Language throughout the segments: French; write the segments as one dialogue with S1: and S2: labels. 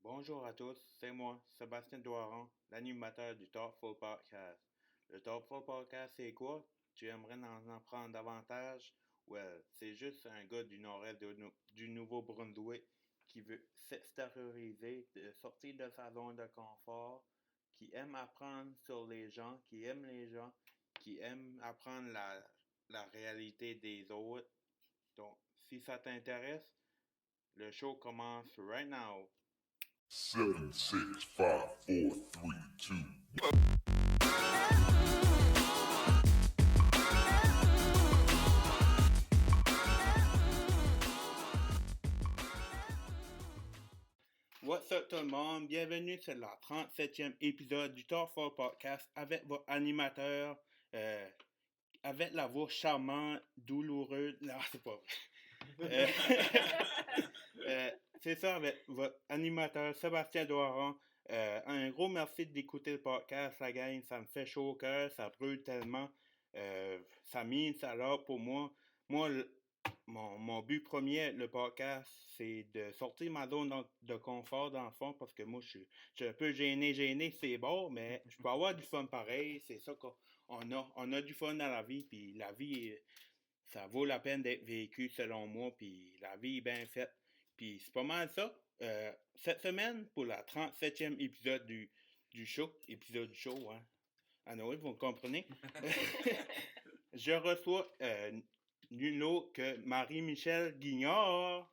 S1: Bonjour à tous, c'est moi, Sébastien Doiron, l'animateur du Thoughtful Podcast. Le Thoughtful Podcast, c'est quoi? Tu aimerais en apprendre davantage? Well, c'est juste un gars du nord-est du Nouveau-Brunswick qui veut s'extérioriser, de sortir de sa zone de confort, qui aime apprendre sur les gens, qui aime les gens, qui aime apprendre la réalité des autres. Donc, si ça t'intéresse, le show commence right now.
S2: 7, 6, 5, 4, 3, 2.
S1: What's up tout le monde? Bienvenue sur le 37e épisode du Thoughtful Podcast avec votre animateur, avec la voix charmante, douloureuse. Non, c'est pas vrai. C'est ça, avec votre animateur Sébastien Doiron. Un gros merci d'écouter le podcast, la gang. Ça me fait chaud au cœur, ça brûle tellement. Ça mine, ça l'a pour moi. Moi, mon but premier, le podcast, c'est de sortir ma zone de confort dans le fond, parce que moi, je suis un peu gêné, c'est bon, mais je peux avoir du fun pareil. C'est ça qu'on on a du fun dans la vie, puis la vie, ça vaut la peine d'être vécu selon moi, puis la vie est bien faite. Puis c'est pas mal ça. Cette semaine, pour la 37e épisode du show, hein. Ah non, oui, vous me comprenez. Je reçois nul autre que Marie-Michel Guignard.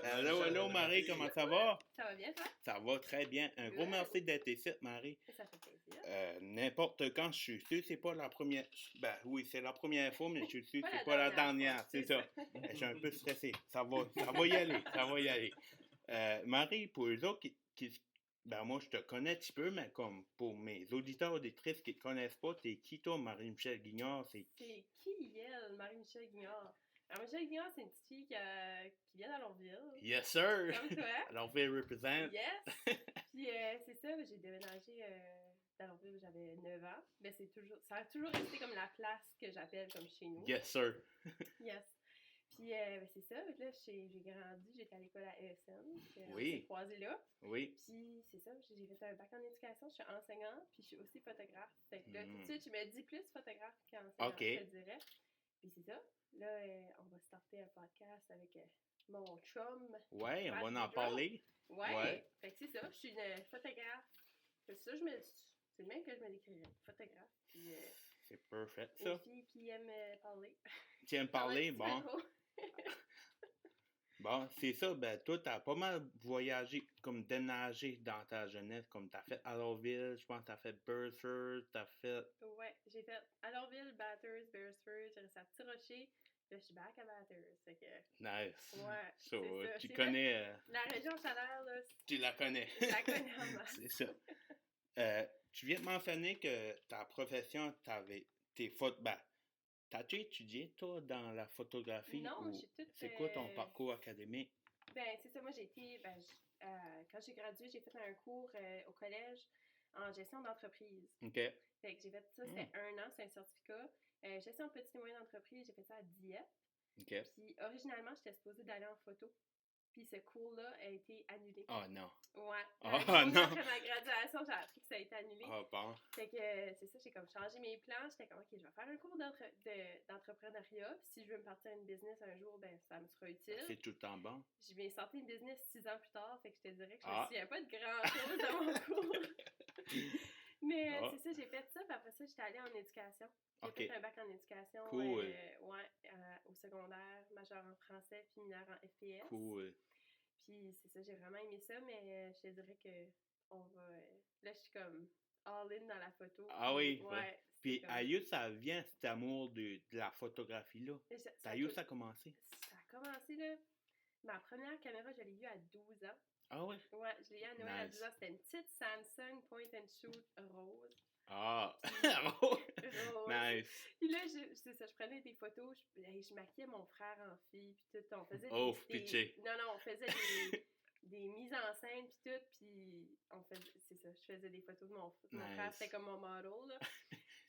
S1: Hello, Marie, comment ça va?
S3: Ça va bien, toi?
S1: Ça va très bien. Un gros merci d'être ici, Marie.
S3: Ça fait plaisir.
S1: N'importe quand, je suis sûr, c'est pas la première. Ben oui, c'est la première fois, mais je suis sûr,
S3: Pas
S1: c'est
S3: la
S1: pas la
S3: dernière
S1: dernière.
S3: fois,
S1: C'est
S3: c'est
S1: ça. Je suis un peu stressé. Ça va y aller. Marie, pour eux autres ben moi, je te connais un petit peu, mais comme pour mes auditeurs auditrices qui te connaissent pas, t'es qui toi, Marie-Michel Guignard?
S3: C'est qui elle, Marie-Michel Guignard? Marie-Michel Guignard, c'est une petite fille qui vient d'Alortville.
S1: Yes, sir!
S3: Comme toi.
S1: Alortville represent.
S3: Yes! Puis c'est ça, j'ai déménagé d'Alortville, j'avais 9 ans. Mais ça a toujours resté comme la place que j'appelle comme chez nous.
S1: Yes, sir!
S3: Yes! Puis c'est ça, là, j'ai grandi, j'étais à l'école à ESN, on
S1: Oui.
S3: s'est croisés là.
S1: Oui.
S3: Puis c'est ça, j'ai fait un bac en éducation, je suis enseignante, puis je suis aussi photographe. Fait que là, tout de suite, je me dis plus photographe qu'enseignante,
S1: OK.
S3: je te dirais. Puis c'est ça, là, on va starter un podcast avec mon chum.
S1: Ouais, on va en
S3: Matt
S1: parler.
S3: Ouais. Fait que c'est ça, je suis une photographe. C'est ça, c'est le même que je me décrirais, photographe. Puis
S1: C'est parfait, ça.
S3: une fille qui aime parler.
S1: Tu aimes parler, bon. Bon, c'est ça, ben toi, t'as pas mal voyagé, comme déménagé dans ta jeunesse, comme t'as fait Alortville, je pense que t'as fait Burford, t'as fait...
S3: Ouais, j'ai fait Alortville, Bathurst, Beresford, j'ai resté à Petit Rocher, là, je suis back à Bathurst, fait que...
S1: Nice.
S3: Ouais,
S1: So,
S3: c'est ça.
S1: tu
S3: C'est
S1: connais...
S3: La région chaleur, là,
S1: Tu la connais.
S3: je la connais en masse.
S1: C'est ça. Tu viens de mentionner que ta profession, tes photos... Ben, t'as-tu étudié, toi, dans la photographie?
S3: Non,
S1: ou
S3: j'ai tout
S1: c'est quoi ton parcours académique?
S3: Ben, c'est ça, moi, j'ai été... quand j'ai gradué, j'ai fait un cours au collège en gestion d'entreprise.
S1: OK.
S3: Fait que j'ai fait ça, c'était 1 an, c'est un certificat. Gestion de petites et moyennes entreprises, j'ai fait ça à Dieppe.
S1: OK.
S3: Puis, originalement, j'étais supposée d'aller en photo. Puis, ce cours-là a été annulé.
S1: Oh non.
S3: Ouais.
S1: Oh non.
S3: Après ma graduation, j'ai appris que ça a été annulé.
S1: Ah bon.
S3: Fait que, c'est ça, j'ai comme changé mes plans. J'étais comme, OK, je vais faire un cours d'entrepreneuriat. Puis, si je veux me partir une business un jour, ben ça me sera utile.
S1: C'est tout le temps bon.
S3: Je viens sortir une business 6 ans plus tard. Fait que je te dirais que je
S1: Ah.
S3: me souviens pas de grand-chose dans mon cours. Mais c'est ça, j'ai fait ça. Puis après ça, j'étais allée en éducation. J'ai fait un bac en éducation.
S1: Cool.
S3: Au secondaire, majeur en français, puis mineur en FPS.
S1: Cool.
S3: Puis c'est ça, j'ai vraiment aimé ça, mais je te dirais que là, je suis comme all-in dans la photo.
S1: Ah oui?
S3: Ouais.
S1: Puis
S3: comme...
S1: ailleurs, ça vient cet amour de la photographie-là. Ailleurs, ça a commencé?
S3: Ça a commencé, là. Ma première caméra, je l'ai eue à 12 ans.
S1: Ah oui?
S3: Ouais, je l'ai eue à Noël à 12 ans. C'était une petite Samsung Point and Shoot rose.
S1: Ah!
S3: Rose.
S1: Nice!
S3: Puis là, c'est ça, je prenais des photos, je maquillais mon frère en fille, puis tout, on faisait
S1: pitché!
S3: Non, on faisait des mises en scène, puis tout, puis c'est ça, je faisais des photos de mon frère, c'était comme mon model, là.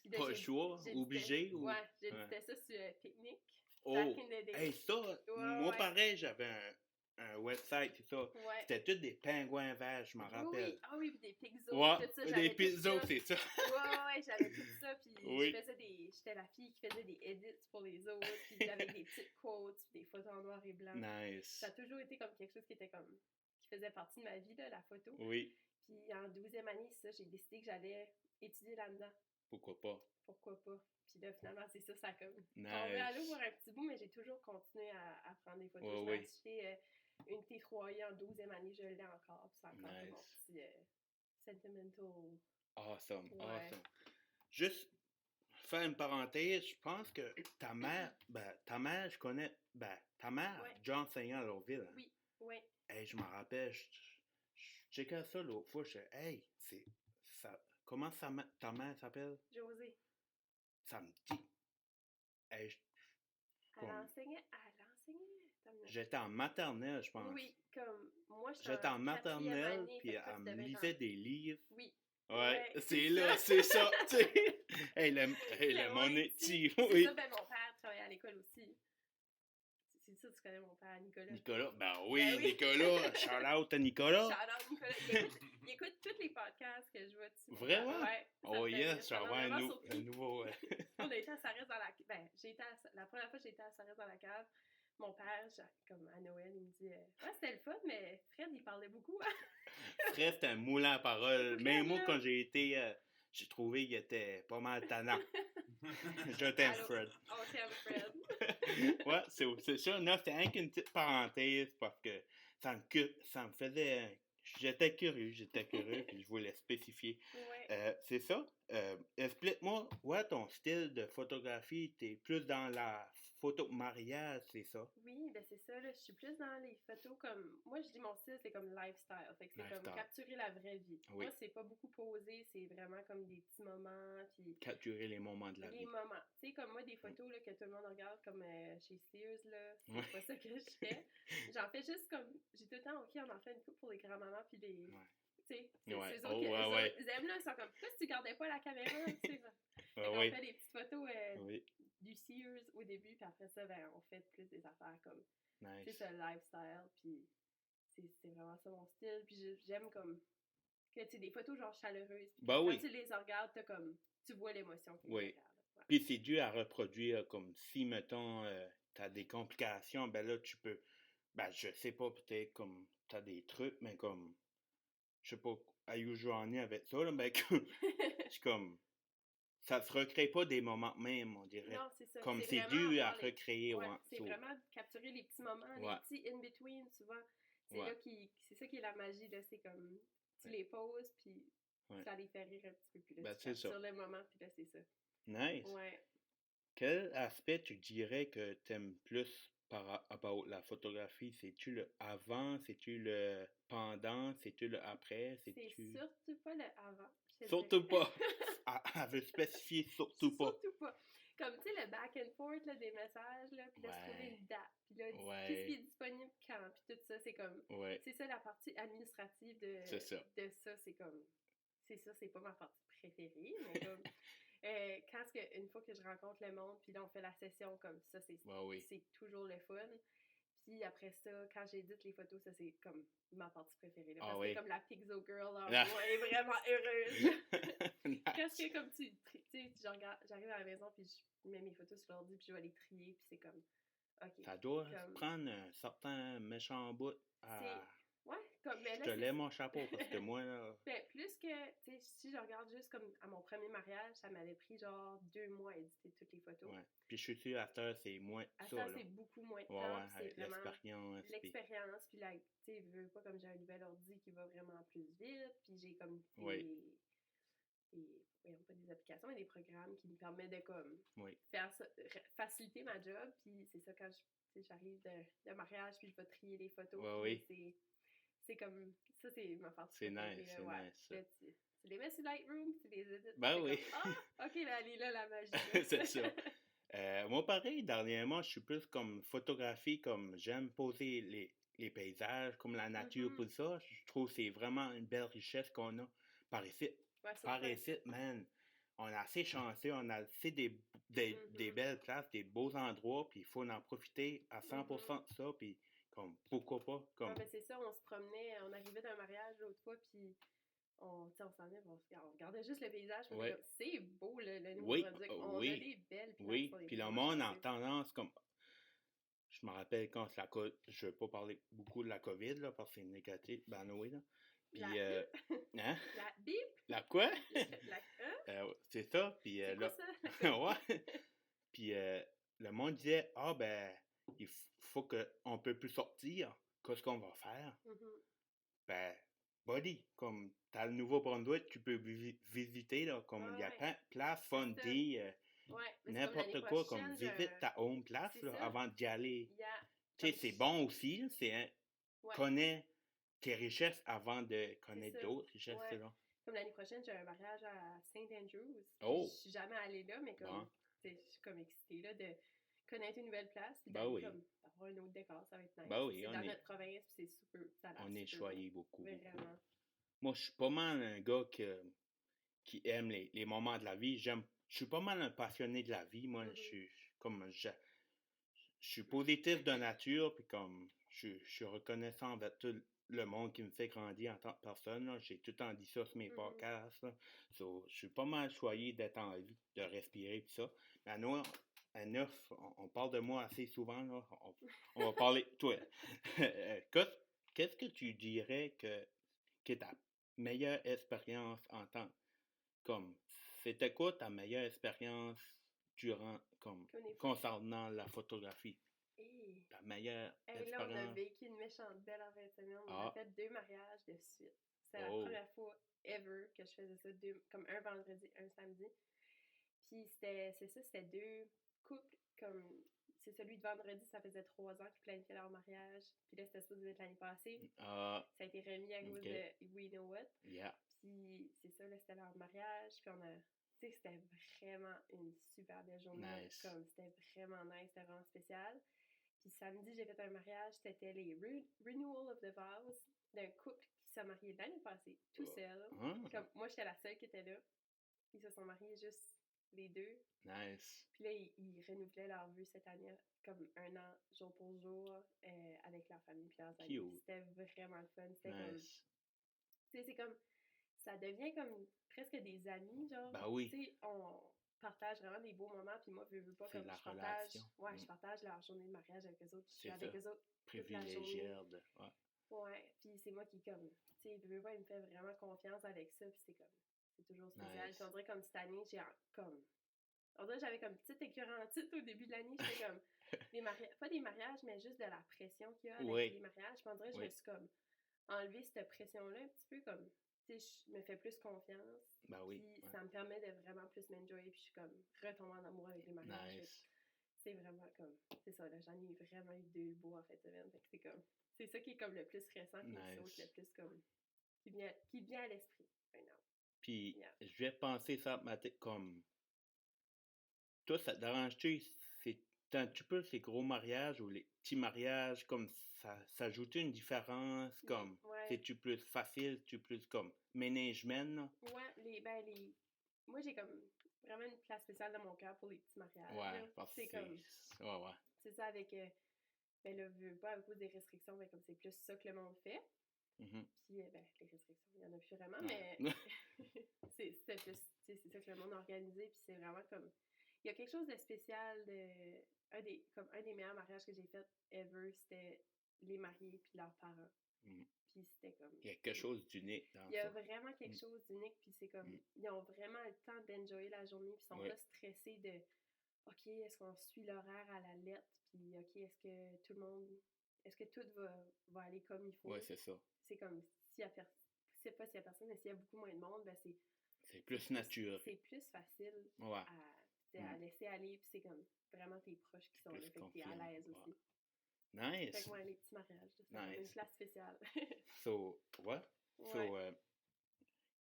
S3: Là,
S1: pas le choix, obligé?
S3: Ouais, j'éditais ça sur Picnic.
S1: Oh! Hey, ça, moi pareil, j'avais un website, tout ça.
S3: Ouais.
S1: C'était tous des pingouins verts, je m'en rappelle.
S3: Oui, ah oui, puis des pixels,
S1: Ouais,
S3: tout ça.
S1: des pixels, c'est ça.
S3: Ouais, j'avais tout ça, puis
S1: Oui.
S3: j'étais la fille qui faisait des edits pour les autres, puis avec des petites quotes, puis des photos en noir et blanc.
S1: Nice.
S3: Ça a toujours été comme quelque chose qui faisait partie de ma vie, là, la photo.
S1: Oui.
S3: Puis en 12e année, ça, j'ai décidé que j'allais étudier là-dedans.
S1: Pourquoi pas?
S3: Pourquoi pas? Puis là, finalement, c'est ça, ça a comme
S1: Nice.
S3: tombé à l'eau pour un petit bout, mais j'ai toujours continué à prendre des photos. Je m'ai acheté une T3i en 12e année, je l'ai encore, puis c'est encore mon petit sentimental.
S1: Awesome, awesome. Juste faire une parenthèse, je pense que ta mère, je connais, ta mère, John Seigneur à Lourville. Hein?
S3: Oui.
S1: Hey, je m'en rappelle, je checkais ça l'autre fois, je disais, hey, c'est ça. Comment ta mère s'appelle?
S3: Josée.
S1: Ça me dit. Hey,
S3: Elle enseignait.
S1: J'étais en maternelle, je pense.
S3: Oui, comme moi,
S1: j'étais en maternelle, puis elle me lisait des livres.
S3: Oui.
S1: Ouais, c'est là, c'est ça, tu sais. Hey, le monéti, oui.
S3: C'est ça, mon père travaillait à l'école aussi. C'est ça, tu connais mon père, Nicolas.
S1: Nicolas, oui. Nicolas, shout-out à Nicolas.
S3: Shout-out Nicolas, il écoute tous les podcasts que je vois dessus.
S1: Vraiment?
S3: Ouais.
S1: Oh yes, je vais avoir un nouveau...
S3: On a été à Sarès dans la cave. La première fois que j'ai été à Sarès dans la cave, mon père, comme à Noël, il me dit c'était le fun, mais Fred, il parlait beaucoup.
S1: Fred, c'était un moulin à parole. Même moi, quand j'ai été... j'ai trouvé qu'il était pas mal tannant. Je t'aime, Fred.
S3: On t'aime, Fred.
S1: Ouais, c'est ça. Non, c'était rien qu'une petite parenthèse parce que ça me faisait... J'étais curieux, puis je voulais spécifier.
S3: Ouais.
S1: C'est ça. Explique-moi, ton style de photographie, t'es plus dans la photo mariage, c'est ça?
S3: Oui, ben c'est ça, là. Je suis plus dans les photos comme... Moi, je dis mon style, c'est comme lifestyle. Fait que c'est comme capturer la vraie vie.
S1: Oui.
S3: Moi, c'est pas beaucoup posé, c'est vraiment comme des petits moments, puis...
S1: Capturer les moments de la vie.
S3: Les moments. Tu sais, comme moi, des photos là, que tout le monde regarde, comme chez Sears, là, c'est pas ça que je fais. J'en fais juste comme... J'ai tout le temps, OK, on en fait une coupe pour les grands-mamans, puis les... Tu sais, c'est eux autres ils aiment, là, ils sont comme, pourquoi tu gardais pas la caméra, tu sais. On fait des petites photos du Sears au début, puis après ça, on fait plus des affaires comme, tu sais, ce lifestyle, puis c'est vraiment ça mon style, puis j'aime comme, que tu sais, des photos genre chaleureuses, puis quand tu les regardes, tu vois l'émotion qu'ils regardent.
S1: Ouais. Puis c'est dû à reproduire, comme si, mettons, t'as des complications, ben là, tu peux, je sais pas, peut-être, comme, t'as des trucs, mais comme, je sais pas à où je vais en avec ça, là, mais c'est comme, ça se recrée pas des moments même, on dirait.
S3: Non, c'est ça.
S1: Comme c'est dû à recréer.
S3: C'est vraiment capturer les petits moments, les petits in-between, souvent. C'est là c'est ça qui est la magie, là, c'est comme, tu les poses, puis ça les fait rire un petit peu, puis là, tu captures le moment, puis là, c'est ça.
S1: Nice.
S3: Ouais.
S1: Quel aspect tu dirais que t'aimes plus about la photographie? C'est-tu le avant? C'est-tu le pendant? C'est-tu le après?
S3: C'est surtout pas le avant.
S1: Surtout pas! Elle veut spécifier surtout pas.
S3: Surtout pas. Comme, tu sais, le back and forth là, des messages, là, puis là, se trouver une date, puis là, qu'est-ce qui est disponible quand, puis tout ça, c'est comme... C'est ça, la partie administrative de ça. C'est comme... C'est ça, c'est pas ma partie préférée, mais comme... une fois que je rencontre le monde, puis là, on fait la session comme ça, c'est toujours le fun. Puis après ça, quand j'édite les photos, ça, c'est comme ma partie préférée. Là, parce que comme la Pixel Girl en moi est vraiment heureuse. Qu'est-ce que comme tu sais, j'arrive à la maison, puis je mets mes photos sur l'ordi, puis je vais les trier, puis c'est comme, OK.
S1: Ça doit prendre un certain méchant bout à...
S3: Ouais, comme, mais là,
S1: je te lève mon chapeau, parce que moi, là...
S3: plus que, tu sais, si je regarde juste comme à mon premier mariage, ça m'avait pris genre 2 mois à éditer toutes les photos.
S1: Ouais. Puis je suis sûr, à cette heure, c'est moins
S3: à ça, c'est beaucoup moins de temps.
S1: Avec
S3: l'expérience, puis tu sais, je veux pas comme j'ai un nouvel ordi qui va vraiment plus vite, puis j'ai comme pas des applications, mais des programmes qui me permettent de comme faire ça, faciliter ma job, puis c'est ça quand j'arrive de mariage, puis je vais trier les photos, c'est comme, ça c'est ma partie.
S1: C'est nice, c'est nice.
S3: Là, tu les mets sur Lightroom, tu les édites.
S1: Oui.
S3: Comme, OK, là, elle est là, la magie.
S1: C'est ça. Moi, pareil, dernièrement, je suis plus comme photographie, comme j'aime poser les paysages, comme la nature, tout ça. Je trouve que c'est vraiment une belle richesse qu'on a par ici. Par ici, man, on a assez chanceux, on a assez des belles places, des beaux endroits, puis il faut en profiter à 100% de ça, puis Comme, pourquoi pas? Comme...
S3: Ah, ben c'est ça, on se promenait, on arrivait d'un mariage l'autre fois, puis on s'en allait, on regardait juste le paysage,
S1: ouais.
S3: C'est beau, le Nouveau-Brunswick. On a des belles places.
S1: Oui, puis le monde a tendance, comme... Je me rappelle quand la je ne veux pas parler beaucoup de la COVID, là, parce que c'est négatif, ben oui, là. Puis,
S3: hein? La bip?
S1: La quoi?
S3: Hein?
S1: C'est ça, puis
S3: c'est
S1: là...
S3: ça?
S1: ouais. Puis le monde disait, ben, il faut qu'on ne peut plus sortir, qu'est-ce qu'on va faire? Ben, buddy, comme t'as le Nouveau-Brunswick, tu peux visiter, là, comme il y a plein de places fundées, n'importe quoi, comme visite ta home place, là, avant d'y aller. Tu sais, c'est bon aussi, c'est connais tes richesses avant de connaître d'autres richesses, là.
S3: Comme l'année prochaine, j'ai un mariage à St. Andrews.
S1: Oh!
S3: Je suis jamais allée là, mais comme, je suis comme excitée, là, de connaître une nouvelle place, puis
S1: ben
S3: comme, d'avoir un autre décor, ça va être nice.
S1: Ben oui,
S3: c'est dans notre province, puis c'est super, ça a l'air
S1: on est choyé beaucoup.
S3: Vraiment.
S1: Moi, je suis pas mal un gars qui aime les moments de la vie. Je suis pas mal un passionné de la vie. Moi, je suis positif de nature, puis comme je suis reconnaissant envers tout le monde qui me fait grandir en tant que personne. Là. J'ai tout le temps dit ça sur mes podcasts. Là. So, je suis pas mal choyé d'être en vie, de respirer, tout ça. Mais nous, à Neuf, on parle de moi assez souvent. Là. On va parler de toi. Qu'est-ce que tu dirais que est ta meilleure expérience en tant comme c'était quoi ta meilleure expérience concernant la photographie? Ta meilleure expérience.
S3: Là, on a vécu une méchante belle en fin de semaine. On a fait 2 mariages de suite. C'est la première fois ever que je faisais ça, comme un vendredi, un samedi. Puis c'était 2 couples, comme c'est celui de vendredi, ça faisait 3 ans qu'ils planifiaient leur mariage. Puis là, c'était supposé être l'année passée. Ça a été remis à cause de We Know What.
S1: Yeah.
S3: Puis c'est ça, là, c'était leur mariage. Puis tu sais, c'était vraiment une super belle journée.
S1: Nice.
S3: Comme c'était vraiment nice, c'était vraiment spécial. Puis samedi, j'ai fait un mariage, c'était les Renewal of the Vows d'un couple qui s'est marié l'année passée, tout seul. Comme moi, j'étais la seule qui était là. Ils se sont mariés juste les 2.
S1: Nice.
S3: Puis là, ils renouvelaient leur vœu cette année, comme 1 an, jour pour jour, avec leur famille puis leurs amis. C'était vraiment le fun. C'était comme... Tu sais, c'est comme... Ça devient comme presque des amis, genre.
S1: Ben oui.
S3: Tu sais, on partage vraiment des beaux moments, puis moi, je veux pas comme je partage... Ouais, je partage leur journée de mariage avec eux autres, je suis avec eux autres toute la journée. Ouais, puis c'est moi qui, comme... Tu sais, je veux pas, il me fait vraiment confiance avec ça, puis c'est comme... C'est toujours spécial. Puis on dirait comme cette année, j'ai comme... On dirait que j'avais comme petite écœurantite au début de l'année. J'étais comme, pas des mariages, mais juste de la pression qu'il y a avec les mariages. Puis on dirait que je me suis comme enlevé cette pression-là un petit peu comme, tu sais, je me fais plus confiance.
S1: Ben oui.
S3: Puis ça me permet de vraiment plus m'enjoyer. Puis je suis comme retombée en amour avec les mariages.
S1: Nice.
S3: C'est vraiment comme, c'est ça, là, j'en ai vraiment eu 2 beaux en fait de semaine. Fait que c'est comme, c'est ça qui est comme le plus récent, puis le plus comme, qui vient à l'esprit.
S1: Puis je vais penser ça comme... Toi, ça te dérange-tu? Tu peux ces gros mariages ou les petits mariages, comme ça ajoute une différence, comme c'est-tu plus facile, tu plus comme management? Là?
S3: Ouais, moi j'ai comme vraiment une place spéciale dans mon cœur pour les petits mariages.
S1: Ouais, parce que c'est comme... Ouais.
S3: C'est ça avec, ben là, veux pas, à cause des restrictions, ben comme c'est plus ça que le monde fait. Puis, ben, les restrictions, il y en a plus vraiment, mais c'est ça que le monde a organisé, puis c'est vraiment comme... Il y a quelque chose de spécial, un des meilleurs mariages que j'ai fait ever, c'était les mariés puis leurs parents. Puis c'était comme...
S1: Il y a quelque chose d'unique dans ça.
S3: Il y a vraiment quelque chose d'unique, puis c'est comme... Ils ont vraiment le temps d'enjoyer la journée, puis ils sont pas stressés de... OK, est-ce qu'on suit l'horaire à la lettre, puis OK, est-ce que tout le monde... Est-ce que tout va aller comme il faut?
S1: Oui, c'est ça.
S3: C'est comme, s'il y a personne, mais s'il y a beaucoup moins de monde, ben
S1: c'est plus naturel.
S3: C'est plus facile à laisser aller, puis c'est comme vraiment tes proches qui sont là, fait que t'es à l'aise aussi.
S1: Nice!
S3: Fait que moi, les petits mariages, c'est une place spéciale.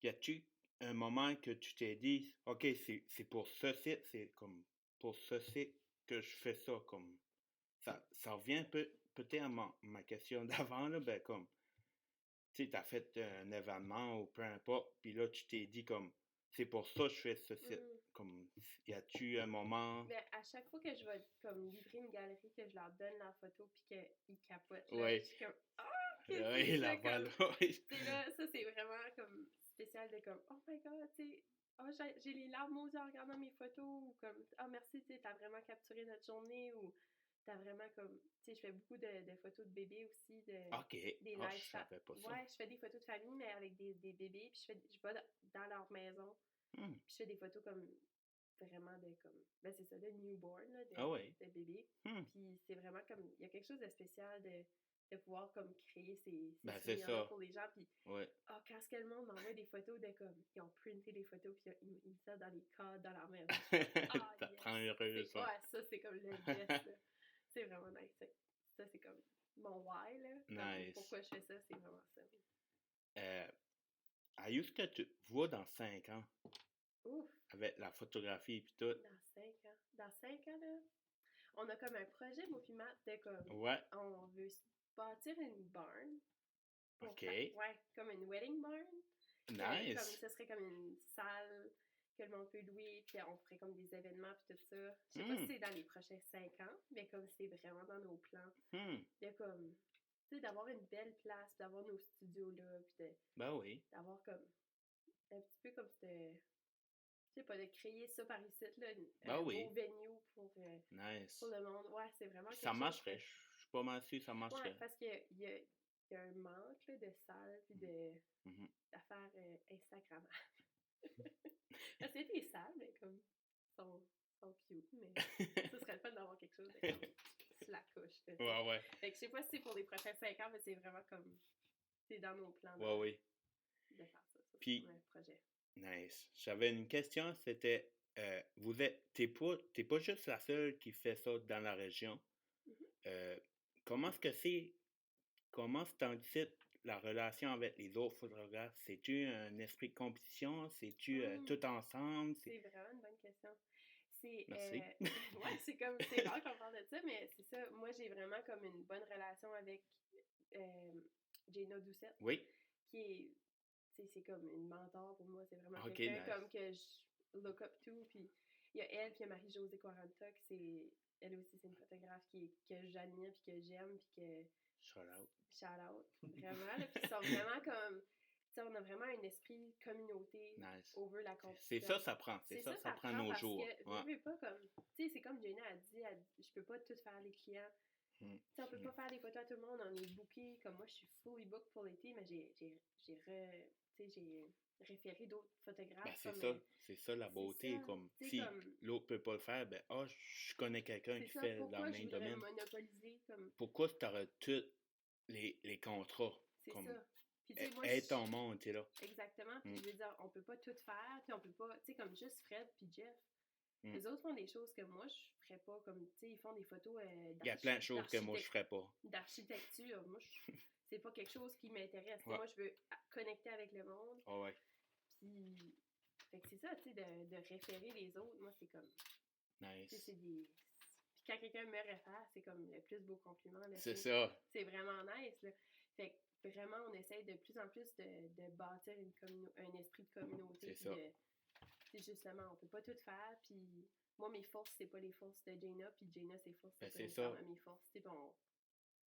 S1: Y a-tu un moment que tu t'es dit, OK, c'est pour ce site, c'est comme pour ce site que je fais ça, comme ça revient peut-être à ma question d'avant, là, ben comme tu sais, t'as fait un événement ou peu importe, puis là, tu t'es dit comme, c'est pour ça que je fais ce site. Comme, y a-tu un moment...
S3: Ben, à chaque fois que je vais comme livrer une galerie, que je leur donne la photo puis qu'ils capotent, là, je suis comme « Ah!
S1: Oui, la voilà.
S3: Là, ça, c'est vraiment comme spécial de comme « Oh my God! » tu sais. Oh, j'ai les larmes aux yeux en regardant mes photos, ou comme « Ah, merci, tu sais, t'as vraiment capturé notre journée », ou t'as vraiment comme, tu sais, je fais beaucoup de photos de bébés aussi, des
S1: je savais pas ça.
S3: Ouais, je fais des photos de famille, mais avec des bébés, puis je vais dans leur maison, puis je fais des photos comme vraiment de comme, ben c'est ça, de newborn, là, de bébé, puis c'est vraiment comme, il y a quelque chose de spécial de pouvoir comme créer ces souvenirs-là pour les gens, puis quand est-ce que le monde m'envoie des photos de comme, ils ont printé des photos, puis ils mettent ça dans les cadres, dans leur maison.
S1: Ça te rend heureux, ça.
S3: Ouais, ça, c'est comme le best, là. C'est vraiment nice. Ça, c'est comme mon why, là. Nice. Pourquoi je fais ça, c'est vraiment ça.
S1: Est-ce que tu vois dans 5 ans?
S3: Ouf!
S1: Avec la photographie et puis tout.
S3: Dans 5 ans. Dans 5 ans, là, on a comme un projet, moi puis Matt, de comme... On veut bâtir une barn. Ouais, comme une wedding barn.
S1: Nice!
S3: Comme, ce serait comme une salle que le monde peut louer, puis on ferait comme des événements, puis tout ça. Je sais pas si c'est dans les prochains 5 ans, mais comme c'est vraiment dans nos plans. De comme, tu sais, d'avoir une belle place, d'avoir nos studios là, puis d'avoir comme, un petit peu comme je sais pas, de créer ça par ici, là, un beau venue pour le monde. Ouais, c'est vraiment quelque chose.
S1: Ça marcherait, je suis pas mal sûr que ça marcherait.
S3: Ouais, parce qu'il y a un manque là, de salles, puis d'affaires Instagrammables. Parce que les salles, mais comme, sont cute, mais ce serait le fun d'avoir quelque chose de comme, sur la couche. Là,
S1: ouais.
S3: Fait que je sais pas si c'est pour les prochains 5 ans, mais c'est vraiment comme, c'est dans nos plans de faire ça.
S1: Puis,
S3: c'est un projet.
S1: Nice. J'avais une question, c'était, t'es pas juste la seule qui fait ça dans la région. Comment c'est la relation avec les autres photographes? C'est-tu un esprit de compétition? C'est-tu tout ensemble?
S3: C'est vraiment une bonne question.
S1: Merci.
S3: Ouais, c'est rare qu'on parle de ça, mais c'est ça. Moi, j'ai vraiment comme une bonne relation avec Gina Doucette.
S1: Oui.
S3: Qui est, c'est comme une mentor pour moi. C'est vraiment quelqu'un comme que je look up to. Puis il y a elle, puis il y a Marie-Josée Quaranta, elle aussi, c'est une photographe que j'admire, puis que j'aime, puis que...
S1: Shout out.
S3: Shout out, vraiment. Là, puis ils sont vraiment comme... on a vraiment un esprit communauté over la compétition.
S1: C'est ça, ça prend. C'est ça, ça prend nos jours.
S3: Parce que, pas comme... Tu sais, c'est comme Jenna a dit, je peux pas tout faire les clients. On peut pas faire des photos à tout le monde, on est booké. Comme moi, je suis fully booked pour l'été, mais j'ai référé d'autres photographes.
S1: Ben, c'est ça la beauté. Si l'autre peut pas le faire, ben je connais quelqu'un qui fait dans le même domaine.
S3: Monopoliser,
S1: pourquoi tu aurais tous les contrats?
S3: C'est ça.
S1: Puis, aide ton monde, tu sais là.
S3: Exactement. Puis je veux dire, on peut pas tout faire, puis on peut pas, tu sais, comme juste Fred puis Jeff. Les autres font des choses que moi, je ferais pas, comme, tu sais, ils font des photos
S1: il y a plein de choses que moi, je ferais pas.
S3: D'architecture, moi, c'est pas quelque chose qui m'intéresse. Moi, je veux connecter avec le monde. Puis, fait que c'est ça, tu sais, de référer les autres, moi, c'est comme...
S1: Nice.
S3: Puis quand quelqu'un me réfère, c'est comme le plus beau compliment. Là,
S1: c'est ça.
S3: C'est vraiment nice, là. Fait que vraiment, on essaye de plus en plus de bâtir un esprit de communauté.
S1: C'est ça.
S3: Justement, on peut pas tout faire, puis moi, mes forces, c'est pas les forces de Jenna, puis Jenna, ses forces,
S1: c'est
S3: pas
S1: ça.
S3: Mes forces.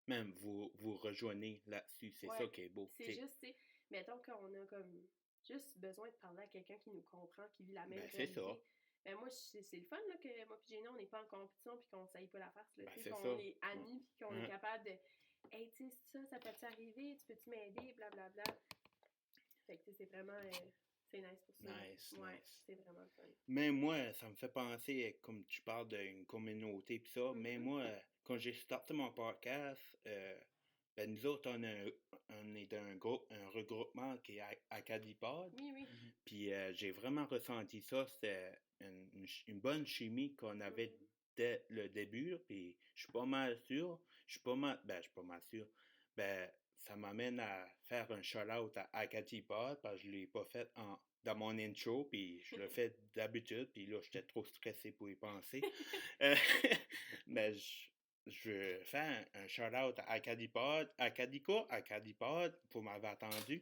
S1: Même vous rejoignez là-dessus, c'est ça qui est beau.
S3: C'est juste, tu sais, mettons qu'on a comme juste besoin de parler à quelqu'un qui nous comprend, qui vit la même réalité.
S1: C'est ça.
S3: Ben moi, c'est le fun là, que moi puis Jenna, on n'est pas en compétition, puis qu'on saille pas la face, là,
S1: c'est
S3: qu'on est amis, puis qu'on est capable de « Hey, tu sais, ça peut-tu arriver? Tu peux-tu m'aider? » Blablabla. Fait que c'est vraiment... c'est nice pour ça.
S1: Nice.
S3: C'est vraiment fun.
S1: Mais moi, ça me fait penser, comme tu parles d'une communauté pis ça, mais moi, quand j'ai starté mon podcast, ben nous autres, on est un regroupement qui est Acadipod.
S3: Oui.
S1: Puis j'ai vraiment ressenti ça, c'était une bonne chimie qu'on avait dès le début, puis je suis pas mal sûr, ça m'amène à faire un shout-out à Acadipod, parce que je l'ai pas fait dans mon intro, puis je le fais d'habitude, puis là, j'étais trop stressé pour y penser. Mais je veux faire un shout-out à Acadipod, pour m'avoir attendu.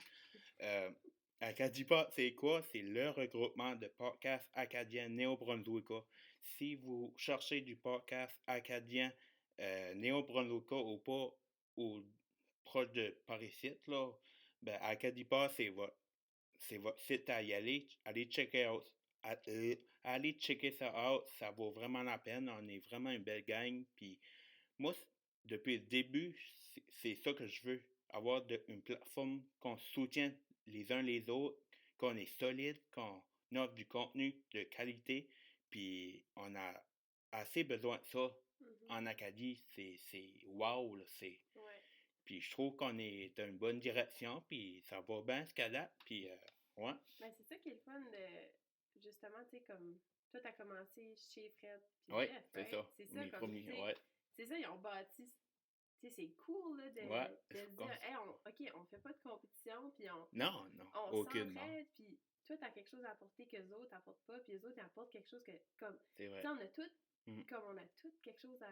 S1: Acadipod, c'est quoi? C'est le regroupement de podcasts acadiens néo-brunswickois. Si vous cherchez du podcast acadien néo-brunswickois ou pas, ou proche de Paris-Site, là, ben Acadipod, c'est votre site à y aller. Allez checker out. Allez checker ça out. Ça vaut vraiment la peine. On est vraiment une belle gang. Puis moi, depuis le début, c'est ça que je veux. Avoir une plateforme qu'on soutient les uns les autres, qu'on est solide, qu'on offre du contenu de qualité, puis on a assez besoin de ça en Acadie. C'est wow, là, Puis je trouve qu'on est dans une bonne direction, puis ça va bien ce qu'elle a, puis ouais.
S3: Ben, c'est ça qui est le fun de, justement, tu sais, comme, toi, t'as commencé chez Fred, puis
S1: ouais,
S3: Jeff,
S1: c'est ça.
S3: C'est ça, comme, c'est ça, ils ont bâti, tu sais, c'est cool, là, de se dire, hey, on fait pas de compétition, puis on s'entraide, puis toi, t'as quelque chose à apporter que les autres n'apportent pas, puis les autres, ils apportent quelque chose que, comme, tu sais, on a toutes quelque chose à...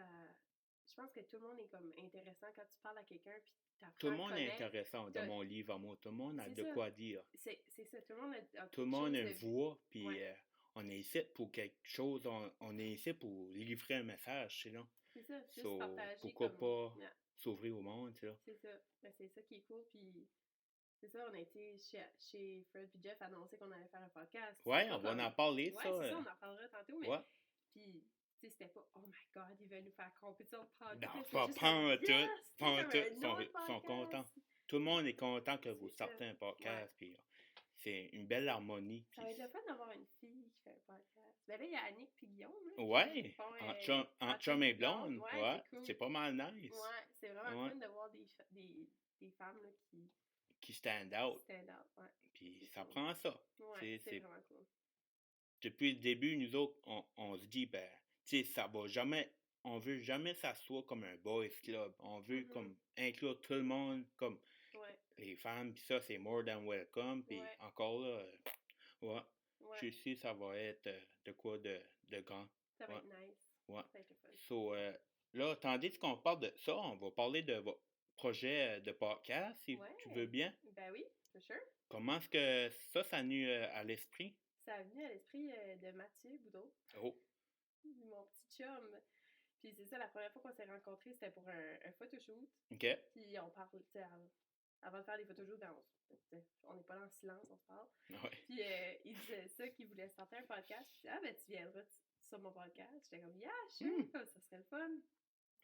S3: Je pense que tout le monde est comme intéressant quand tu parles à quelqu'un, puis
S1: tout le monde est intéressant dans mon livre à moi. Tout le monde a de quoi dire.
S3: C'est ça. Tout le monde a
S1: tout le monde a une voix, puis on est ici pour quelque chose. On est ici pour livrer un message, sinon.
S3: C'est ça, juste partager.
S1: Pourquoi pas s'ouvrir au monde, tu sais.
S3: C'est ça. Ben, c'est ça qui est cool, puis c'est ça, on a été chez Fred et Jeff annoncer qu'on allait faire un podcast.
S1: Ouais, on va en parler de ça.
S3: Ouais, c'est ça, on en parlera tantôt, mais... Puis... c'était pas « Oh my God, il va nous faire compétition de podcast. »
S1: Non, pas en tout. Ils sont contents. Tout le monde est content que vous sortez un podcast. Puis c'est une belle harmonie.
S3: Ça va être le fun d'avoir une fille qui fait un podcast. Ben là, il y a Annick et Guillaume. Là,
S1: ouais, en chum et blonde. Ouais,
S3: cool.
S1: C'est pas mal nice.
S3: Ouais, c'est vraiment fun de voir des femmes là,
S1: qui stand out.
S3: Ouais.
S1: Puis ça prend ça.
S3: Ouais, c'est vraiment cool.
S1: Depuis le début, nous autres, on se dit, ben, tu sais, ça va jamais, on veut jamais s'asseoir comme un boys club. On veut comme inclure tout le monde, comme les femmes, puis ça, c'est more than welcome. Puis encore là, je sais, ça va être de quoi de grand.
S3: Ça va être nice.
S1: Ouais.
S3: Ça va être fun.
S1: So, là, tandis qu'on parle de ça, on va parler de votre projet de podcast, si tu veux bien.
S3: Ben oui, for sure.
S1: Comment est-ce que ça a venu à l'esprit?
S3: Ça a venu à l'esprit de Mathieu Boudreau.
S1: Oh!
S3: Mon petit chum. Puis c'est ça, la première fois qu'on s'est rencontrés, c'était pour un photoshoot.
S1: OK.
S3: Puis on parle, tu sais, avant de faire des photoshoots, on n'est pas là en silence, on se parle.
S1: Ouais.
S3: Puis il disait ça, qu'il voulait sortir un podcast. Puis ben tu viendras sur mon podcast. J'étais comme, yeah, sure, ça serait le fun.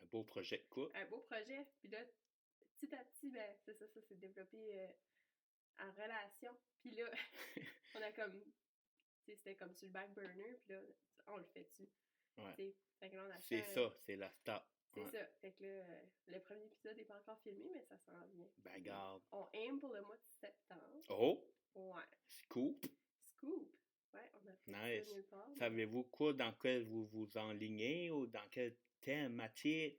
S1: Un beau projet de couple.
S3: Un beau projet. Puis là, petit à petit, ben, c'est ça s'est développé en relation. Puis là, on a comme, tu sais, c'était comme sur le back burner. Puis là, on le fait dessus.
S1: Ouais.
S3: Fait que là,
S1: c'est ça, c'est la start.
S3: C'est ça. Fait que là, le premier épisode n'est pas encore filmé, mais ça s'en vient.
S1: Ben, garde.
S3: On aime pour le mois de septembre.
S1: Oh!
S3: Ouais.
S1: Scoop!
S3: Ouais, on a fait
S1: nice.
S3: ça nulle part.
S1: Savez-vous quoi, dans quel vous vous enlignez ou dans quel thème, matière?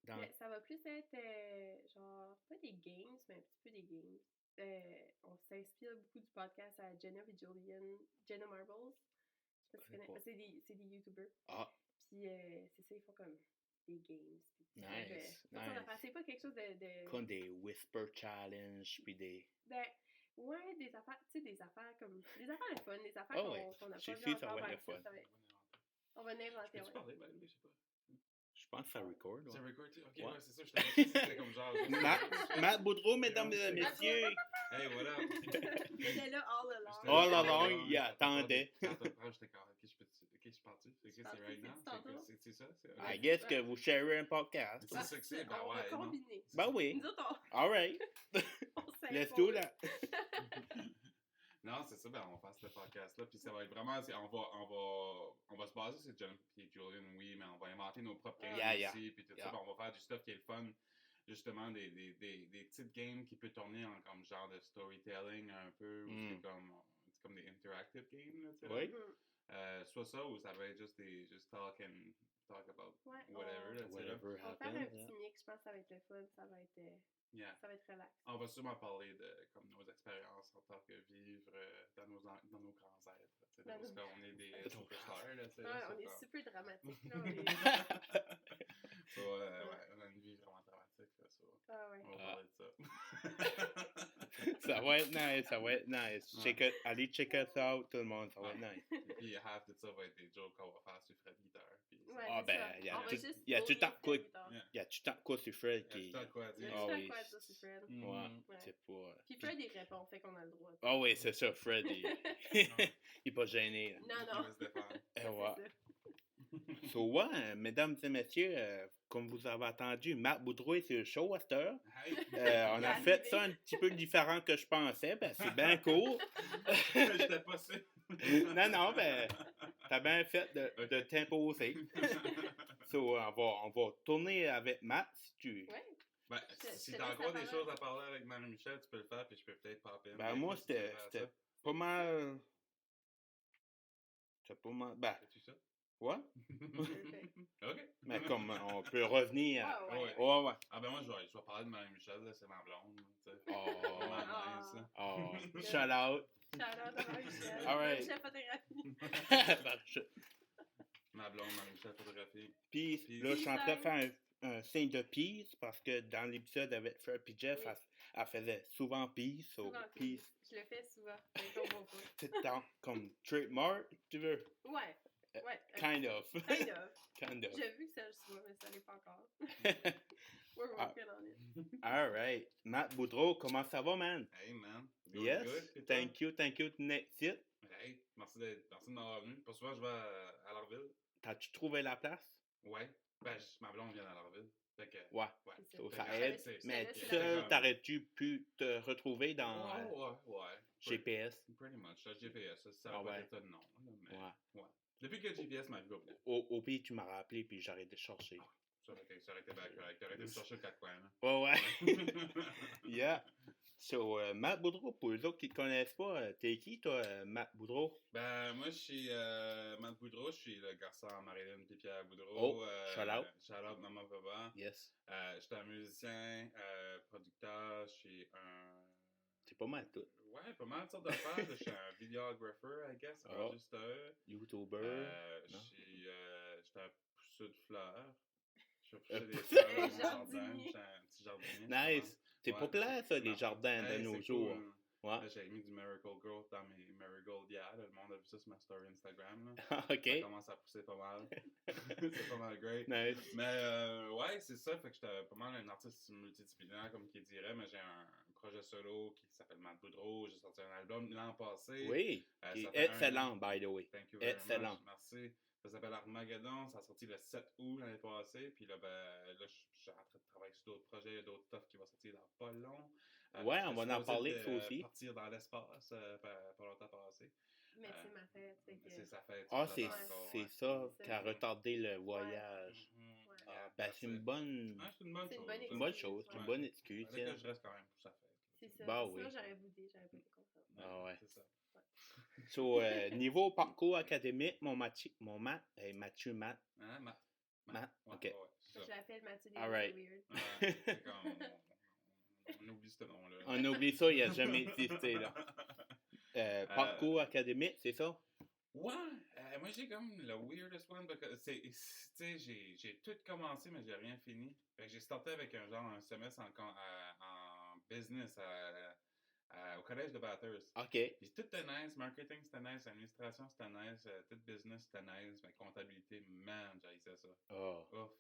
S3: Mais ça va plus être, genre, pas des games, mais un petit peu des games. On s'inspire beaucoup du podcast à Jenna et Jenna Marbles. Je sais pas si tu connais. C'est des YouTubers.
S1: Ah!
S3: Puis c'est ça, ils font comme des games.
S1: Nice.
S3: C'est pas quelque chose de...
S1: Comme des Whisper Challenge, puis des...
S3: Ben, ouais, des affaires, tu sais, des affaires comme... Des affaires de fun, des affaires qu'on a pas vu
S1: ça va être fun.
S3: On va l'inventer,
S4: Tu parler, ben oui, je sais pas.
S1: Je pense que ça record.
S4: Ça record, tu sais? Ok, ouais, c'est ça, je t'avais dit, c'était comme genre...
S1: Matt Boudreau, mesdames et messieurs.
S4: Hey, voilà.
S3: Il était là all along.
S1: All along, il attendait.
S4: J'étais comme, ok, je suis parti. C'est right now. C'est ça?
S1: I guess que vous sharez un podcast.
S4: C'est ça que c'est, ben
S3: ouais. On va combiner.
S1: Ben oui.
S3: Nous autres,
S1: all right. Let's do that.
S4: Non, c'est ça, ben on va faire ce podcast-là, puis ça va être vraiment, on va se baser sur John et Julian, oui, mais on va inventer nos propres games aussi, puis tout ça, ben on va faire du stuff qui est le fun, justement, des petites games qui peuvent tourner en comme genre de storytelling un peu, ou c'est comme des interactive games, là, tu sais.
S1: Oui.
S4: Soit ça, ou ça va être juste talk about whatever.
S3: On va faire un petit mix, je pense que ça va être le fun, ça va être... Ça va être relax.
S4: On va sûrement parler de comme nos expériences en tant que vivre dans nos grands êtres. Parce qu'on est des superstars. Là,
S3: on est super dramatique. Là,
S4: on a une vie vraiment dramatique. Là,
S3: ouais.
S4: On va parler de ça.
S1: Ça va être nice. Allez checker ça out, tout le monde, ça va être nice.
S4: Et puis, half de ça va être des jokes qu'on va faire sur Fred Guitar.
S1: Il y a tout le temps quoi sur Fred qui...
S4: Il y a tout le temps quoi à dire.
S3: Il y a tout le temps quoi à dire sur Fred.
S1: C'est pas...
S3: Puis Fred, il répond, fait qu'on a le droit.
S1: Ah oui, c'est ça, Fred, il est pas gêné.
S3: Non.
S4: Il va se défendre.
S1: So, mesdames et messieurs, comme vous avez entendu, Matt Boudreau est sur le show à cette heure. On a fait ça un petit peu différent que je pensais. C'est bien cool.
S4: J'étais pas sûr.
S1: Non, t'as bien fait de t'imposer. So, on va tourner avec Matt si tu...
S3: Oui.
S4: Si t'as encore des choses à parler avec Marie-Michel, tu peux le faire, puis je peux peut-être popper.
S1: Moi, c'était pas mal...
S4: Fais-tu ça?
S1: Ouais.
S4: OK.
S1: Mais comme on peut revenir à...
S3: Ouais.
S4: Ah ben moi, je vais parler de Marie-Michel, là, c'est ma blonde.
S1: Shout out.
S3: Shout out à Marie-Michel.
S1: All right.
S3: Marie-Michel Photographie.
S4: Ma blonde, Marie-Michel Photographie.
S1: Peace. Là, je suis en train de faire un signe de peace parce que dans l'épisode avec Fred et Jeff, elle faisait souvent peace. Peace.
S3: Je le fais souvent, mais on voit pas.
S1: C'est comme trademark, tu veux?
S3: Ouais.
S1: Kind of.
S3: J'ai vu que ça le soit, mais ça l'est pas encore. We're working on it.
S1: All right. Matt Boudreau, comment ça va, man?
S4: Hey, man.
S1: Yes.
S4: Good.
S1: Thank you de next it.
S4: Hey, merci de m'avoir venu. Pas souvent, je vais à Larville.
S1: T'as-tu trouvé la place?
S4: Ouais. Ma blonde vient à Larville. Fait que,
S1: ouais. Ça aide. Mais seul, t'aurais-tu pu te retrouver dans GPS?
S4: Pretty much. GPS, ça va pas être non. Mais, depuis que GPS m'a vu au bout.
S1: Au pire, tu m'as rappelé, puis j'arrête de chercher.
S4: Ça aurait été bien correct. T'aurais été me chercher le 4 coins.
S1: Ouais. Yeah. So, Matt Boudreau, pour les autres qui ne te connaissent pas, t'es qui, toi, Matt Boudreau?
S4: Moi, je suis Matt Boudreau, je suis le garçon à Marilyn et Pierre Boudreau.
S1: Shout out.
S4: Shout out, Maman Papa.
S1: Yes.
S4: Je suis un musicien, producteur, je suis un...
S1: C'est pas mal tout.
S4: Ouais, pas mal de sortes d'affaires. Je suis un videographer, I guess, enregistreur.
S1: YouTuber.
S4: Je suis un pousseur de fleurs. Je fais pousser des fleurs dans mon jardin. Je suis un petit jardinier.
S1: Nice. C'est populaire, ça, les jardins de nos jours.
S4: Cool. Ouais. J'ai mis du Miracle Growth dans mes Marigold Yard. Le monde a vu ça sur ma story Instagram.
S1: OK.
S4: Ça commence à pousser pas mal. C'est pas mal great.
S1: Nice.
S4: Mais ouais, c'est ça. Fait que j'étais pas mal un artiste multidisciplinaire, comme qui dirait. Mais j'ai un projet solo qui s'appelle Matt Boudreau. J'ai sorti un album l'an passé.
S1: Oui. Excellent, by the way.
S4: Thank you very much. Merci. Ça s'appelle Armageddon. Ça a sorti le 7 août l'année passée. Puis là, je suis en train de travailler sur d'autres projets, d'autres stuff qui vont sortir dans pas long.
S1: Ouais, on va en parler de ça aussi.
S4: Partir dans l'espace pas longtemps passé.
S3: Mais c'est ma fête.
S4: C'est sa fête.
S1: C'est ça qui a retardé le voyage. C'est une bonne chose. C'est une bonne excuse.
S4: Je reste quand même pour sa fête.
S3: C'est ça. Sinon, j'aurais boudé. J'aurais pas été content.
S4: C'est ça.
S1: So, niveau parcours académique, Mathieu.
S4: Hein,
S1: Matt. OK.
S3: Je l'appelle Mathieu des
S1: Weird.
S4: On oublie ce nom-là.
S1: On oublie ça, il n'a jamais existé, là. Parcours académique, c'est ça?
S4: Ouais. Moi, j'ai comme le weirdest one. Tu sais, j'ai tout commencé, mais j'ai rien fini. Fait que j'ai starté avec un semestre en business au collège de Bathurst.
S1: OK.
S4: Puis tout était nice, marketing c'était nice, administration c'était nice, tout business c'était nice, mais comptabilité, man, j'haïssais ça. Ouf.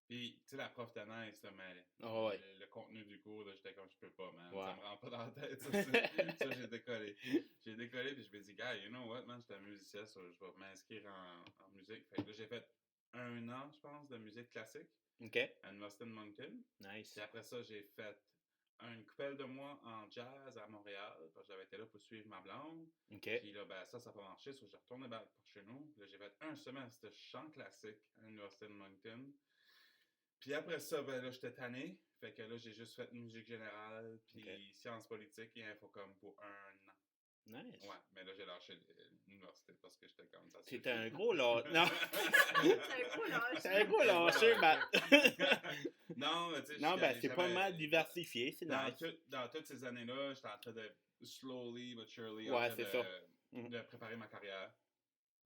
S4: Puis, tu sais, la prof était nice, mais le contenu du cours, j'étais comme, je peux pas, man. Ça me rentre pas dans la tête. Ça, j'ai décollé. J'ai décollé, puis je me dis, gars, you know what, man, j'étais un musicien, je vais m'inscrire en musique. Fait que là, j'ai fait 1 an, je pense, de musique classique.
S1: OK.
S4: À l'Université de Moncton.
S1: Nice.
S4: Puis après ça, j'ai fait une couple de mois en jazz à Montréal, parce que j'avais été là pour suivre ma blonde.
S1: OK.
S4: Puis là, ça n'a pas marché, so j'ai retourné par chez nous. Là, j'ai fait 1 semestre de chant classique à l'Université de Moncton. Puis après ça, là, j'étais tanné. Fait que là, j'ai juste fait musique générale, puis sciences politiques et infocom pour 1 an.
S1: Nice.
S4: Ouais, mais là, j'ai lâché l'université parce que j'étais comme ça.
S1: C'était un gros lâche. Non.
S3: C'est un gros
S1: lâche, Matt.
S4: Non, mais tu sais.
S1: Non, c'est pas mal diversifié, c'est nice.
S4: Dans toutes ces années-là, j'étais en train de slowly but surely de préparer ma carrière.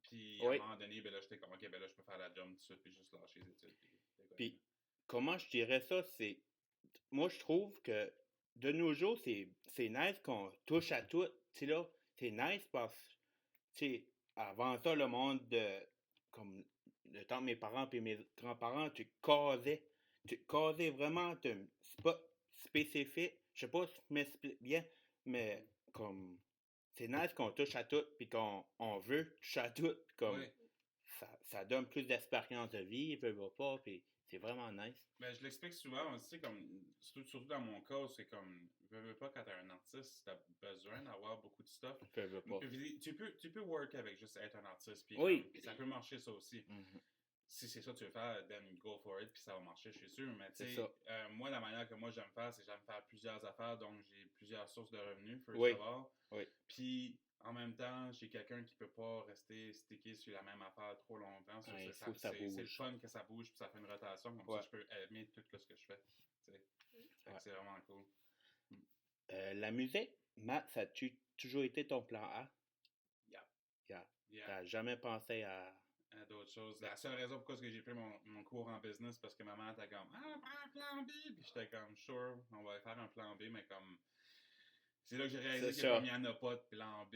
S4: Puis à un moment donné, là, j'étais comme, OK, là, je peux faire la job tout de suite, puis juste lâcher les études.
S1: Puis comment je dirais ça, c'est... Moi, je trouve que de nos jours, c'est nice qu'on touche à tout. Tu sais, là, c'est nice parce que, tu sais, avant ça, le monde comme le temps de mes parents et mes grands-parents, tu casais. Tu casais vraiment, c'est pas spécifique. Je sais pas si je m'explique bien, mais comme, c'est nice qu'on touche à tout puis qu'on veut toucher à tout. Comme,
S4: oui.
S1: ça donne plus d'expérience de vie, pas, puis c'est vraiment nice.
S4: Ben, je l'explique souvent, tu sais, comme, surtout dans mon cas, c'est comme, veux pas, quand t'es un artiste, t'as besoin d'avoir beaucoup de stuff.
S1: Veux pas.
S4: Tu peux work avec juste être un artiste, puis
S1: oui.
S4: Ça peut marcher ça aussi.
S1: Mm-hmm.
S4: Si c'est ça que tu veux faire, then go for it, puis ça va marcher, je suis sûr. Mais tu sais, moi, la manière que moi j'aime faire, c'est que j'aime faire plusieurs affaires, donc j'ai plusieurs sources de revenus, first of all.
S1: Oui.
S4: Puis, en même temps, j'ai quelqu'un qui peut pas rester stické sur la même affaire trop longtemps. C'est le fun que ça bouge, puis ça fait une rotation, comme ça je peux aimer tout ce que je fais. C'est vraiment cool.
S1: La musique, Matt, ça a-tu toujours été ton plan A?
S4: Yeah.
S1: T'as jamais pensé à
S4: d'autres choses. La seule raison pourquoi j'ai pris mon cours en business, parce que ma mère était comme « Ah, prends un plan B! » Puis j'étais comme « Sure, on va faire un plan B, mais comme... » C'est là que j'ai réalisé qu'il n'y en a pas de plan B.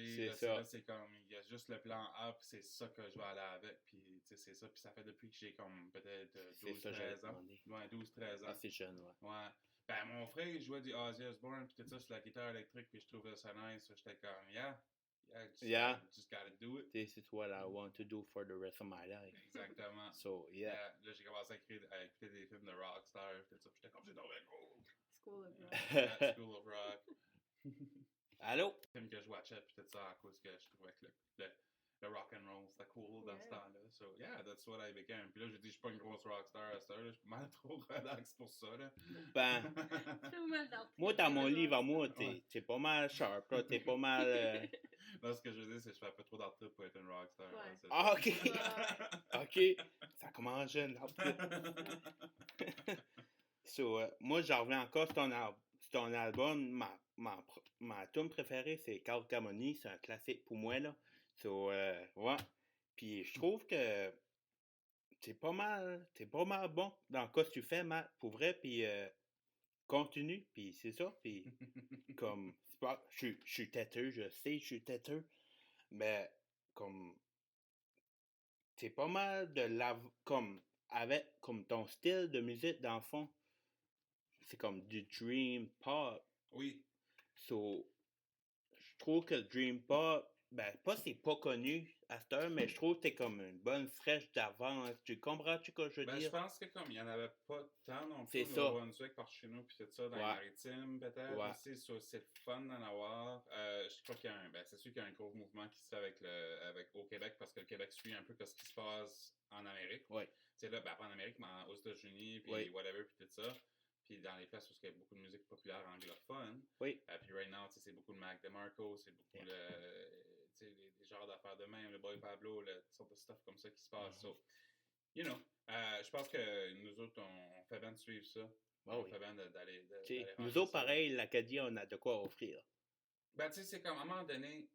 S4: C'est comme, il y a juste le plan A, puis c'est ça que je vais aller avec, puis c'est ça. Puis ça fait depuis que j'ai comme peut-être 12-13 ans. Ouais, 12-13 ans.
S1: Assez jeune,
S4: ouais. Ben, mon frère, il jouait du Ozzy Osbourne, puis tout ça sur la guitare électrique, puis je trouvais ça nice. J'étais comme, just gotta do it.
S1: This is what I want to do for the rest of my life.
S4: Exactement.
S1: So,
S4: Là, j'ai commencé à écouter des films de rockstar, puis tout ça, puis j'étais comme, c'est donc bien cool.
S3: School of Rock.
S4: School of Rock.
S1: Allô?
S4: Film que je watchais, puis tout ça, à cause que je trouvais que le rock and roll, c'était cool dans ce temps-là. So, yeah, that's what I became. Puis là, je dis, je suis pas une grosse rockstar à cette heure, je suis mal trop relax pour ça, là.
S1: Ben, moi, dans mon livre à moi, t'es pas mal sharp, là, t'es pas mal...
S4: Non, ce que je veux dire, c'est que je fais un peu trop d'art trip pour être une rockstar.
S3: Ouais.
S1: Ah, OK! OK, ça commence jeune, l'art trip. So, moi, j'en reviens encore sur ton album. Ma tune préférée, c'est Carl Camoni. C'est un classique pour moi, là. So, ouais. Puis je trouve que t'es pas mal bon dans ce que tu fais, Matt, pour vrai. Puis continue, puis c'est ça. Puis comme, je suis têteux, je sais, je suis têteux. Mais comme, t'es pas mal avec comme ton style de musique, dans le fond. C'est comme du dream pop.
S4: Oui.
S1: So, je trouve que le dream pop, c'est pas connu à cette heure, mais je trouve que t'es comme une bonne fraîche d'avance. Tu comprends-tu ce que je veux dire?
S4: Je pense que comme il n'y en avait pas tant non plus
S1: c'est ça.
S4: Au Brunswick par chez nous, puis tout ça, dans les maritimes peut-être aussi, c'est le fun d'en avoir. Je crois qu'il y a c'est sûr qu'il y a un gros mouvement qui se fait au Québec, parce que le Québec suit un peu ce qui se passe en Amérique.
S1: Oui.
S4: Tu sais là, pas en Amérique, mais aux États-Unis, puis whatever, puis tout ça. Puis dans les places où il y a beaucoup de musique populaire anglophone.
S1: Oui.
S4: Puis right now, c'est beaucoup de Mac DeMarco, c'est beaucoup les genres d'affaires de même, le Boy Pablo, toutes sortes de stuff comme ça qui se passe. So, you know, je pense que nous autres, on fait bien de suivre ça. On fait bien d'aller
S1: nous autres, pareil, l'Acadie, on a de quoi offrir.
S4: Tu sais, c'est comme à un moment donné,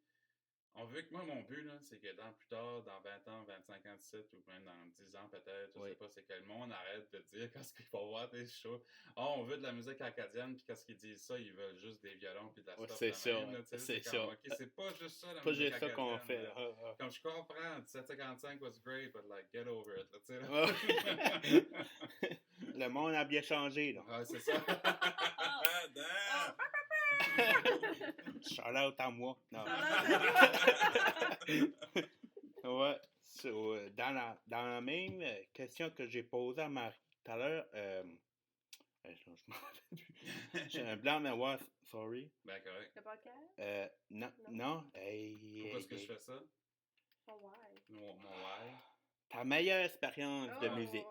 S4: on veut que moi, mon but, là, c'est que plus tard, dans 20 ans, 25 ans de site, ou même dans 10 ans peut-être, je sais pas, c'est que le monde arrête de dire qu'est-ce qu'il faut voir des shows. On veut de la musique acadienne, puis qu'est-ce qu'ils disent ça, ils veulent juste des violons, puis de la stuff.
S1: C'est ça,
S4: c'est ça. OK, c'est pas juste ça, la
S1: pas
S4: musique
S1: juste
S4: acadienne.
S1: ça qu'on fait.
S4: Comme je comprends, 1755 was great, but like, get over it, tu sais.
S1: Le monde a bien changé, là.
S4: Ouais, c'est ça.
S1: Shout-out à moi. Non. Ouais. So, dans la même question que j'ai posée à Marie tout à l'heure, je m'en rappelle plus. J'ai un blanc, mais ouais, sorry.
S4: Ben, correct.
S3: Le podcast?
S1: Non.
S4: Pourquoi est-ce que je fais ça?
S3: Mon why.
S4: Mon why?
S1: Ta meilleure expérience de musique.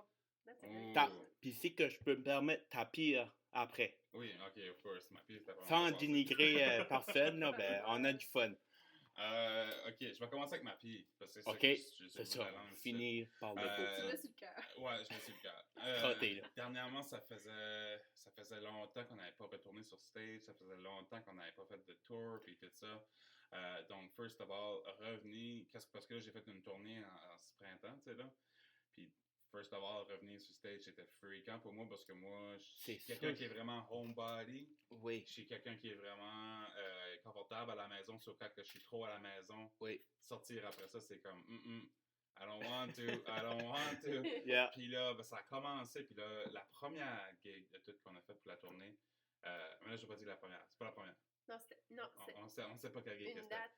S1: Puis si que je peux me permettre, ta pire après.
S4: Oui, ok, of course. Ma pire, c'était
S1: sans dénigrer personne, là, on a du fun.
S4: Ok, je vais commencer avec ma pire. Parce que
S1: c'est ça. Finir par le beau.
S3: Tu l'as sur le cœur.
S4: Ouais, je l'ai sur le cœur.
S1: Trotté, là.
S4: Dernièrement, ça faisait longtemps qu'on n'avait pas retourné sur stage. Ça faisait longtemps qu'on n'avait pas fait de tour, puis tout ça. Donc, first of all, revenir, parce que là, j'ai fait une tournée en ce printemps, tu sais, là. Puis, first of all, revenir sur stage, c'était fréquent pour moi parce que moi, je suis quelqu'un qui est vraiment homebody.
S1: Oui.
S4: Je suis quelqu'un qui est vraiment confortable à la maison, sauf quand je suis trop à la maison.
S1: Oui.
S4: Sortir après ça, c'est comme I don't want to.
S1: Yeah.
S4: Puis là, ben, ça a commencé. Puis là, la première gig de tout qu'on a fait pour la tournée, mais là, je vais pas dire la première. C'est pas la première.
S3: Non,
S4: on sait pas quelle gig
S3: une
S4: c'était.
S3: date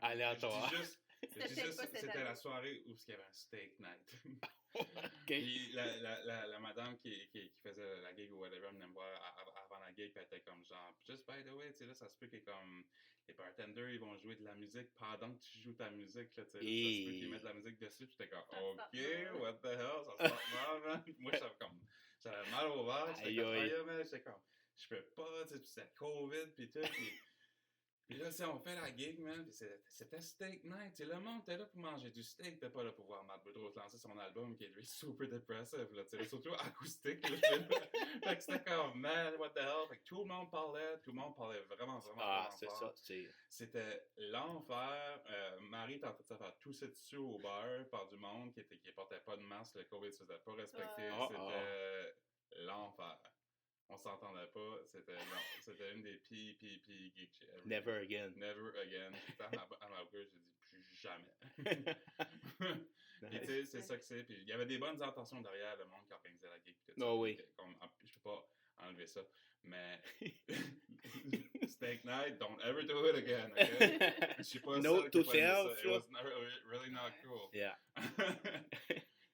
S1: aléatoire.
S4: Je dis juste c'était la soirée où il y avait un steak night.
S1: Okay.
S4: Puis la madame qui faisait la gig ou whatever venait me voir avant la gig, puis elle était comme genre, just by the way, tu sais, là, ça se peut que comme les bartenders, ils vont jouer de la musique pendant que tu joues ta musique, là, tu sais, ça se peut qu'ils mettent de la musique dessus, puis j'étais comme, OK, what the hell, ça se passe mal, man. Moi, j'avais mal au ventre, j'étais comme, je peux pas, tu sais, puis c'est COVID, puis tout, puis là, on fait la gig, man, puis c'était steak night. T'sais, le monde était là pour manger du steak, t'es pas là pour voir Matt Boudreau lancer son album qui est super dépressif, là, surtout acoustique. Là, fait que c'était comme, man, what the hell. Fait que tout le monde parlait vraiment.
S1: Ah, c'est ça,
S4: C'était l'enfer. Marie était en train de se faire tousser dessus au bar par du monde qui portait pas de masque, le COVID se faisait pas respecter. C'était l'enfer. On s'entendait pas, c'était une des pires gigs.
S1: Never again.
S4: À ma bouche, j'ai dit plus jamais. Puis tu sais, c'est ça que c'est. Puis il y avait des bonnes intentions derrière le monde qui organisait la gig.
S1: Oui.
S4: Je peux pas enlever ça. Mais Steak Night, don't ever do it again. Okay? Je suis pas
S1: Note to self.
S4: It was really not cool.
S1: Yeah.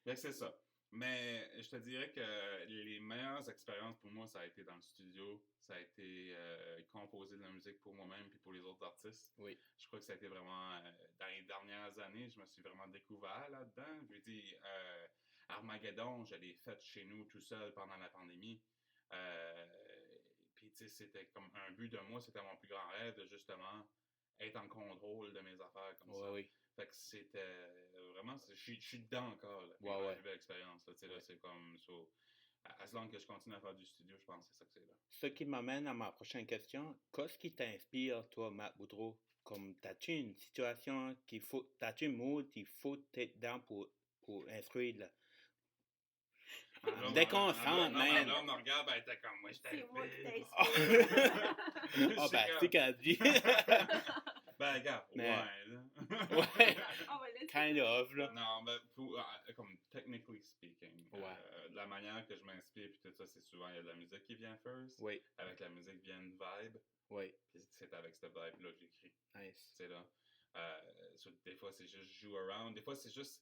S4: C'est ça. Mais je te dirais que les meilleures expériences pour moi, ça a été dans le studio. Ça a été composer de la musique pour moi-même et pour les autres artistes.
S1: Oui.
S4: Je crois que ça a été vraiment... dans les dernières années, je me suis vraiment découvert là-dedans. Je veux dire, Armageddon, je l'ai fait chez nous tout seul pendant la pandémie. Puis, tu sais, c'était comme un but de moi. C'était mon plus grand rêve de justement être en contrôle de mes affaires comme ça.
S1: Oui.
S4: Fait que c'était vraiment, je suis dedans encore, là, une nouvelle expérience, là, tu sais, là, c'est comme, as long que je continue à faire du studio, je pense que c'est ça que c'est, là.
S1: Ce qui m'amène à ma prochaine question, qu'est-ce qui t'inspire, toi, Matt Boudreau, comme t'as-tu une situation t'as-tu un mood qu'il faut être dedans pour instruire, là? Déconcentre, man!
S4: Là, on me regarde, ben, t'es comme, moi, je t'inspire.
S3: C'est moi qui t'inspire.
S1: Ah, ben, c'est qu'elle dit.
S4: Ben, regarde,
S1: ouais. Kind of, là.
S4: Non, mais comme technically speaking, la manière que je m'inspire, puis tout ça, c'est souvent, il y a de la musique qui vient first.
S1: Oui.
S4: Avec la musique vient une vibe.
S1: Oui.
S4: Puis c'est avec cette vibe-là que j'écris.
S1: Nice.
S4: C'est là. Des fois, c'est juste joue around. Des fois, c'est juste.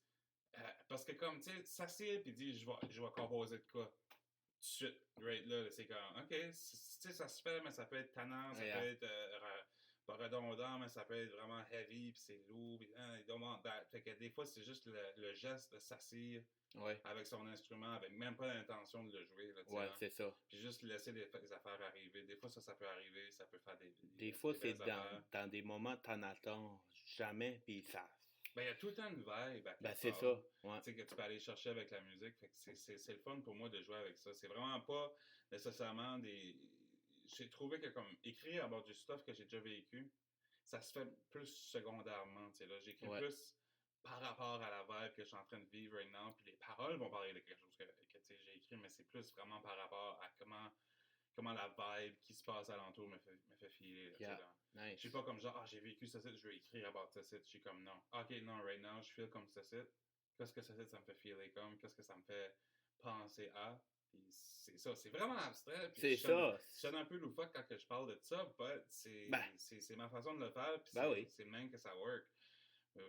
S4: Parce que, comme, tu sais, s'assied puis dit, je vais composer de quoi? Tout de suite, right là, c'est comme, OK, tu sais, ça se fait, mais ça peut être tannant, ça peut être. Pas redondant, mais ça peut être vraiment heavy, puis c'est lourd, puis fait que des fois, c'est juste le geste de s'assire avec son instrument, avec même pas l'intention de le jouer. Là,
S1: c'est ça.
S4: Puis juste laisser les affaires arriver. Des fois, ça peut arriver, ça peut faire
S1: des fois, c'est dans des moments que t'en attends jamais, puis ça...
S4: Ben, il y a tout le temps une vibe.
S1: C'est ça.
S4: Tu sais, que tu peux aller chercher avec la musique. Fait que c'est le fun pour moi de jouer avec ça. C'est vraiment pas nécessairement des... J'ai trouvé que comme écrire à bord du stuff que j'ai déjà vécu, ça se fait plus secondairement. Là. J'écris plus par rapport à la vibe que je suis en train de vivre right now. Puis les paroles vont parler de quelque chose que j'ai écrit, mais c'est plus vraiment par rapport à comment la vibe qui se passe alentour me fait filer.
S1: Nice.
S4: Je suis pas comme genre, j'ai vécu ce site, je veux écrire à bord de ce site. Je suis comme non. OK, non, right now, je feel comme ce site. Qu'est-ce que ce site, ça me fait filer comme? Qu'est-ce que ça me fait penser à? Puis c'est ça, c'est vraiment abstrait. Puis
S1: c'est ça.
S4: Je sonne un peu loufoque quand je parle de ça, mais c'est ma façon de le faire, puis c'est même que ça work.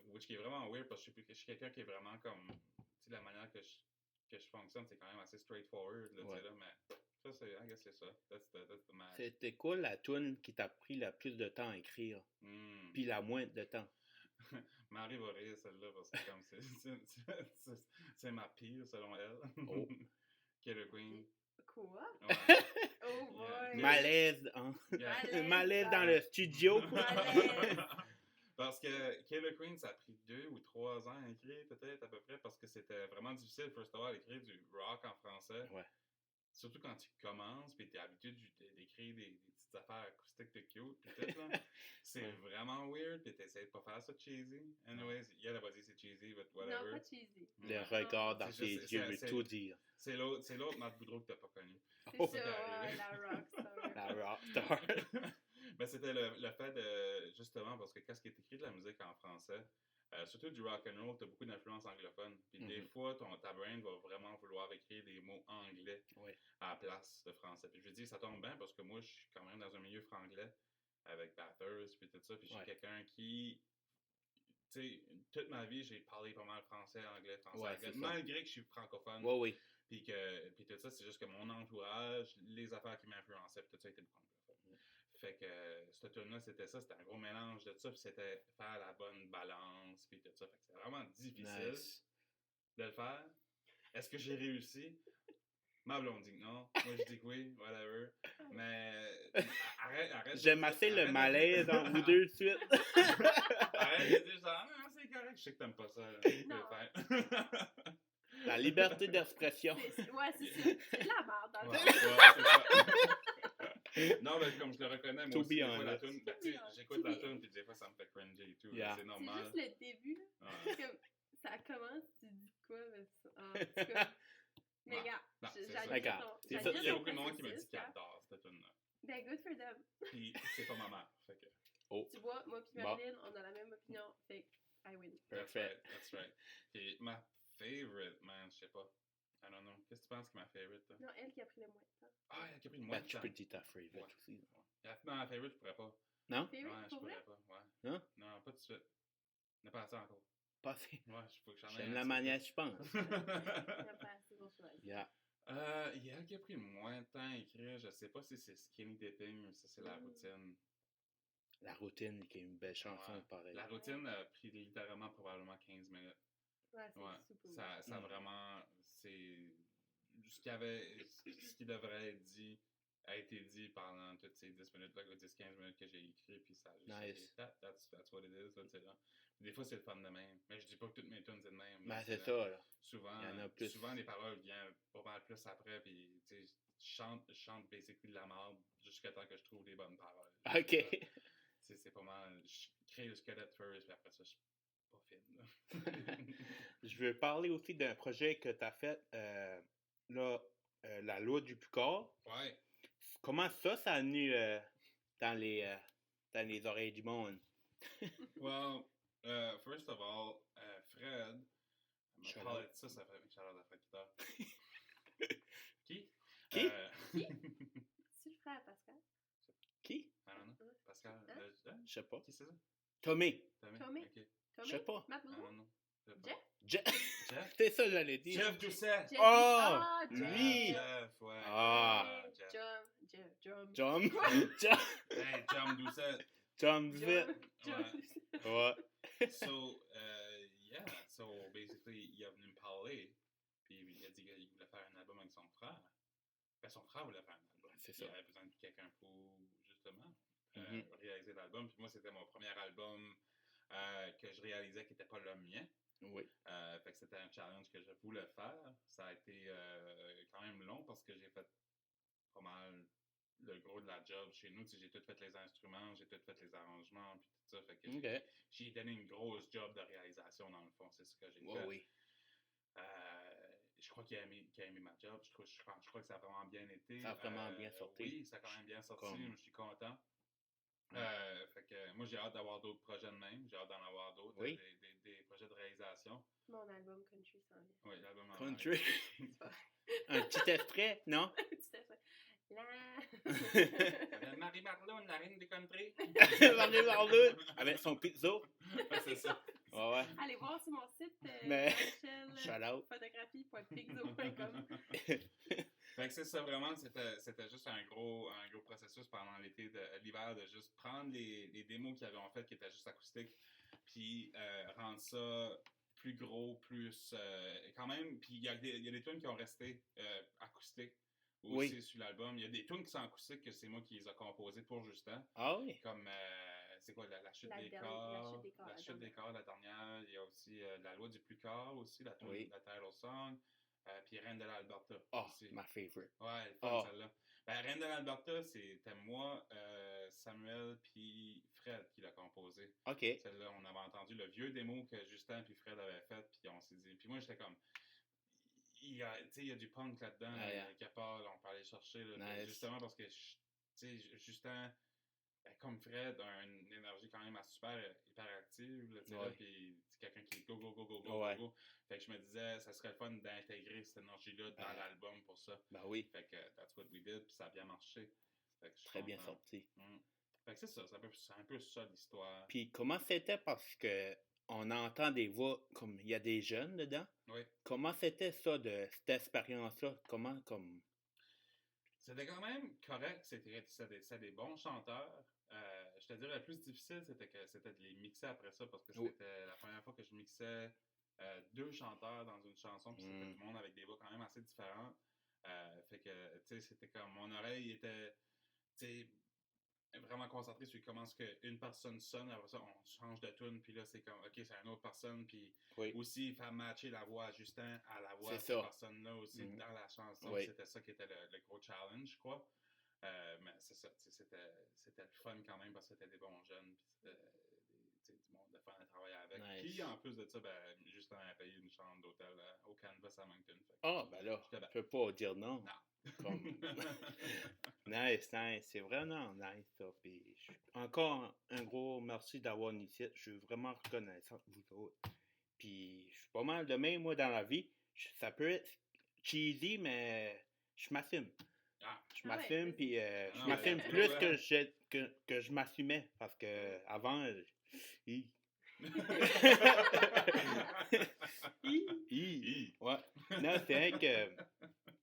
S4: Which qui est vraiment weird, parce que je suis quelqu'un qui est vraiment comme, tu sais, la manière que je fonctionne, c'est quand même assez straightforward, là, tu sais, là, mais ça, I guess c'est ça. That's the match.
S1: C'était quoi la tune qui t'a pris le plus de temps à écrire? Puis la moins de temps?
S4: Marie va rire, celle-là, parce que comme c'est ma pire, selon elle.
S1: Oh.
S4: Killer Queen.
S3: Quoi?
S4: Ouais.
S3: Oh boy!
S1: Malaise, hein? Malaise dans le studio.
S4: Parce que Killer Queen, ça a pris 2 ou 3 ans à écrire, peut-être, à peu près, parce que c'était vraiment difficile, first of all, d'écrire du rock en français.
S1: Ouais.
S4: Surtout quand tu commences, puis tu es habitué d'écrire des petites petites affaires acoustiques de cute, pis tout, là. C'est vraiment weird, pis t'essaies de pas faire ça cheesy. Anyways, elle va dire c'est cheesy, but whatever.
S3: Non, pas cheesy.
S1: Le regard dans ses yeux veut tout dire.
S4: C'est l'autre Marc Boudreau que t'as pas connu.
S3: C'est ça, la rockstar.
S1: La rockstar.
S4: Ben, c'était le fait de, justement, parce que quand il est écrit de la musique en français, surtout du rock and roll, t'as beaucoup d'influence anglophone. Puis des fois, ta brain va vraiment vouloir écrire des mots anglais à la place de français. Puis je veux dire, ça tombe bien parce que moi, je suis quand même dans un milieu franglais avec Bathurst puis tout ça. Puis je suis quelqu'un qui, tu sais, toute ma vie, j'ai parlé pas mal français, anglais, anglais, malgré que je suis francophone. Puis tout ça, c'est juste que mon entourage, les affaires qui m'influençaient, puis tout ça était beaucoup anglophone. Fait que cette tune-là, c'était ça, c'était un gros mélange de ça, puis c'était faire la bonne balance, puis tout ça. Fait que c'est vraiment difficile de le faire. Est-ce que j'ai réussi? Ma blonde dit que non. Moi, je dis que oui, whatever. Mais arrête.
S1: J'aime assez le malaise en vous deux de suite.
S4: Arrête de dire ça. Non, c'est correct. Je sais que t'aimes pas ça.
S3: Non.
S1: La liberté d'expression.
S3: C'est de la merde dans le
S4: fond. Non, mais comme je le reconnais, moi aussi, j'écoute la tune, puis des fois, ça me fait cringer et tout. C'est normal.
S3: C'est juste le début, là. Comme, ça commence, tu dis quoi, mais mais regarde,
S4: il y a beaucoup de monde qui me dit qu'ils adorent cette tune-là.
S3: Ben, good for them.
S4: Puis c'est pas ma mère, fait que...
S3: Tu vois, moi pis Marilyn, on a la même opinion, fait que I win.
S4: Perfect. That's right. Puis ma favorite, man, je sais pas. I don't know. Qu'est-ce que tu penses que ma favorite, toi?
S3: Non, elle qui a pris le moins de temps.
S4: Ah, elle qui a pris le moins de temps.
S1: Tu peux dire ta favorite aussi.
S4: Non, ma favorite, je pourrais pas.
S1: Non?
S4: Ouais, je pourrais pas. Ouais.
S1: Non?
S4: Non, pas tout de suite. On n'a pas assez encore.
S1: Pas assez?
S4: Ouais, il faut que j'en aille.
S1: J'aime la manière, je pense.
S3: Il n'y a pas assez pour choisir.
S4: Il y a qui a pris moins de temps à écrire. Je sais pas si c'est Skinny Dipping ou si c'est La Routine.
S1: La Routine, qui est une belle chanson, pareil.
S4: La Routine a pris littéralement probablement 15 minutes.
S3: Ouais, c'est
S4: ça vraiment, c'est ce qui devrait être dit a été dit pendant toutes ces 10 minutes là, 10-15 minutes que j'ai écrit, puis ça a juste that's what it is, là, tu sais, là. Des fois c'est le fun de même, mais je dis pas que toutes mes tunes c'est de même.
S1: Ben c'est ça, là.
S4: Souvent les paroles viennent pas mal plus après, puis tu sais, je chante basically de la merde jusqu'à temps que je trouve les bonnes paroles.
S1: Ok.
S4: C'est pas mal, je crée le squelette first, puis après ça je pas fine.
S1: Je veux parler aussi d'un projet que tu as fait, la loi du Pucard.
S4: Ouais.
S1: Comment ça a venu dans les oreilles du monde?
S4: Well, first of all, Fred m'a parlé de ça fait chaleur de Fred Guitare. Qui?
S1: Qui?
S3: C'est le frère Pascal.
S1: Qui?
S4: I don't know. Pascal,
S1: je sais pas.
S4: Qui c'est ça?
S1: Tommy.
S4: Okay.
S1: Je sais pas.
S3: Matt Boudreau?
S4: Non.
S1: Jeff? C'est ça, j'allais dire.
S4: Jeff Doucet.
S1: Lui!
S4: Jeff, ouais.
S1: Jom
S4: Hey, Jom Doucet.
S1: Jom Doucet.
S4: Ouais. So basically, il est venu me parler, puis il a dit qu'il voulait faire un album avec son frère. Ben, son frère voulait faire un album.
S1: C'est ça.
S4: Il avait besoin de quelqu'un pour, justement, réaliser l'album. Puis moi, c'était mon premier album que je réalisais qui n'était pas le mien.
S1: Oui.
S4: Fait que c'était un challenge que je voulais faire. Ça a été quand même long parce que j'ai fait pas mal le gros de la job chez nous. J'ai tout fait les instruments, j'ai tout fait les arrangements, puis tout ça. Fait que j'ai donné une grosse job de réalisation dans le fond. C'est ce que j'ai fait.
S1: Oui.
S4: Je crois qu'il a aimé ma job. Je crois que ça a vraiment bien été.
S1: Ça a vraiment bien sorti.
S4: Oui, ça a quand même bien sorti. Je suis content. Fait que moi, j'ai hâte d'avoir d'autres projets de même. J'ai hâte d'en avoir d'autres.
S1: Oui.
S4: Des projets de réalisation.
S3: Mon album Country s'en vient.
S4: Oui, l'album
S1: Country. Un petit extrait, non?
S3: Un petit extrait.
S4: Marie-Marlon, la reine du country.
S1: Marie-Marlon, avec son pizzo.
S4: C'est ça.
S1: Ouais.
S3: Allez voir sur mon site
S4: photographie.pixo.com. Fait que c'est ça, vraiment, c'était juste un gros processus pendant l'hiver de juste prendre les démos qu'ils avaient en fait qui étaient juste acoustiques, puis rendre ça plus gros, plus quand même, puis il y a des tunes qui ont resté acoustiques aussi sur l'album. Il y a des tunes qui sont acoustiques que c'est moi qui les ai composées pour Justin.
S1: Ah oui?
S4: Comme, c'est quoi, la chute des corps, la chute des corps, la dernière. Il y a aussi la loi du plus corps aussi, la title song. Puis Reine de l'Alberta.
S1: Oh, ma favorite.
S4: Ouais, elle est fun, celle-là. Ben, Reine de l'Alberta, c'était moi, Samuel, puis Fred qui l'a composé.
S1: OK.
S4: Celle-là, on avait entendu le vieux démo que Justin puis Fred avaient fait, puis on s'est dit... Puis moi, j'étais comme... Il y a du punk là-dedans, on peut aller chercher, là,
S1: nice.
S4: Justement parce que, Justin... comme Fred, a une énergie quand même super hyperactive, puis c'est quelqu'un qui est go. Fait que je me disais, ça serait le fun d'intégrer cette énergie-là dans l'album pour ça.
S1: Ben oui.
S4: Fait que that's what we did, puis ça a bien marché.
S1: Très bien sorti.
S4: Fait que c'est ça, c'est un peu ça l'histoire.
S1: Puis comment c'était, parce que on entend des voix, comme il y a des jeunes dedans.
S4: Oui.
S1: Comment c'était ça, cette expérience-là?
S4: C'était quand même correct, c'était des bons chanteurs. Je te dirais, le plus difficile, c'était de les mixer après ça, parce que c'était la première fois que je mixais 2 chanteurs dans une chanson, puis c'était du monde avec des voix quand même assez différentes. Fait que, tu sais, c'était comme, mon oreille était, tu sais, vraiment concentrée sur comment est-ce qu'une personne sonne, après ça, on change de tune, puis là, c'est comme, OK, c'est une autre personne, puis aussi faire matcher la voix à Justin à la voix de cette personne-là aussi dans la chanson. C'était ça qui était le gros challenge, je crois. Mais c'est ça, c'était le fun quand même, parce que c'était des bons jeunes, puis du monde de fun à travailler avec. Nice. Puis en plus de ça, Justin a payé une chambre d'hôtel au Canvas à Moncton.
S1: Ben là, je peux pas dire non. Nice, c'est vraiment nice ça. Puis, encore un gros merci d'avoir initié. Je suis vraiment reconnaissant de vous autres. Puis je suis pas mal de même, moi, dans la vie. Ça peut être cheesy, mais je m'assume. Je m'assume, puis je m'assume plus que je m'assumais, parce que avant, ouais. Non, c'est vrai que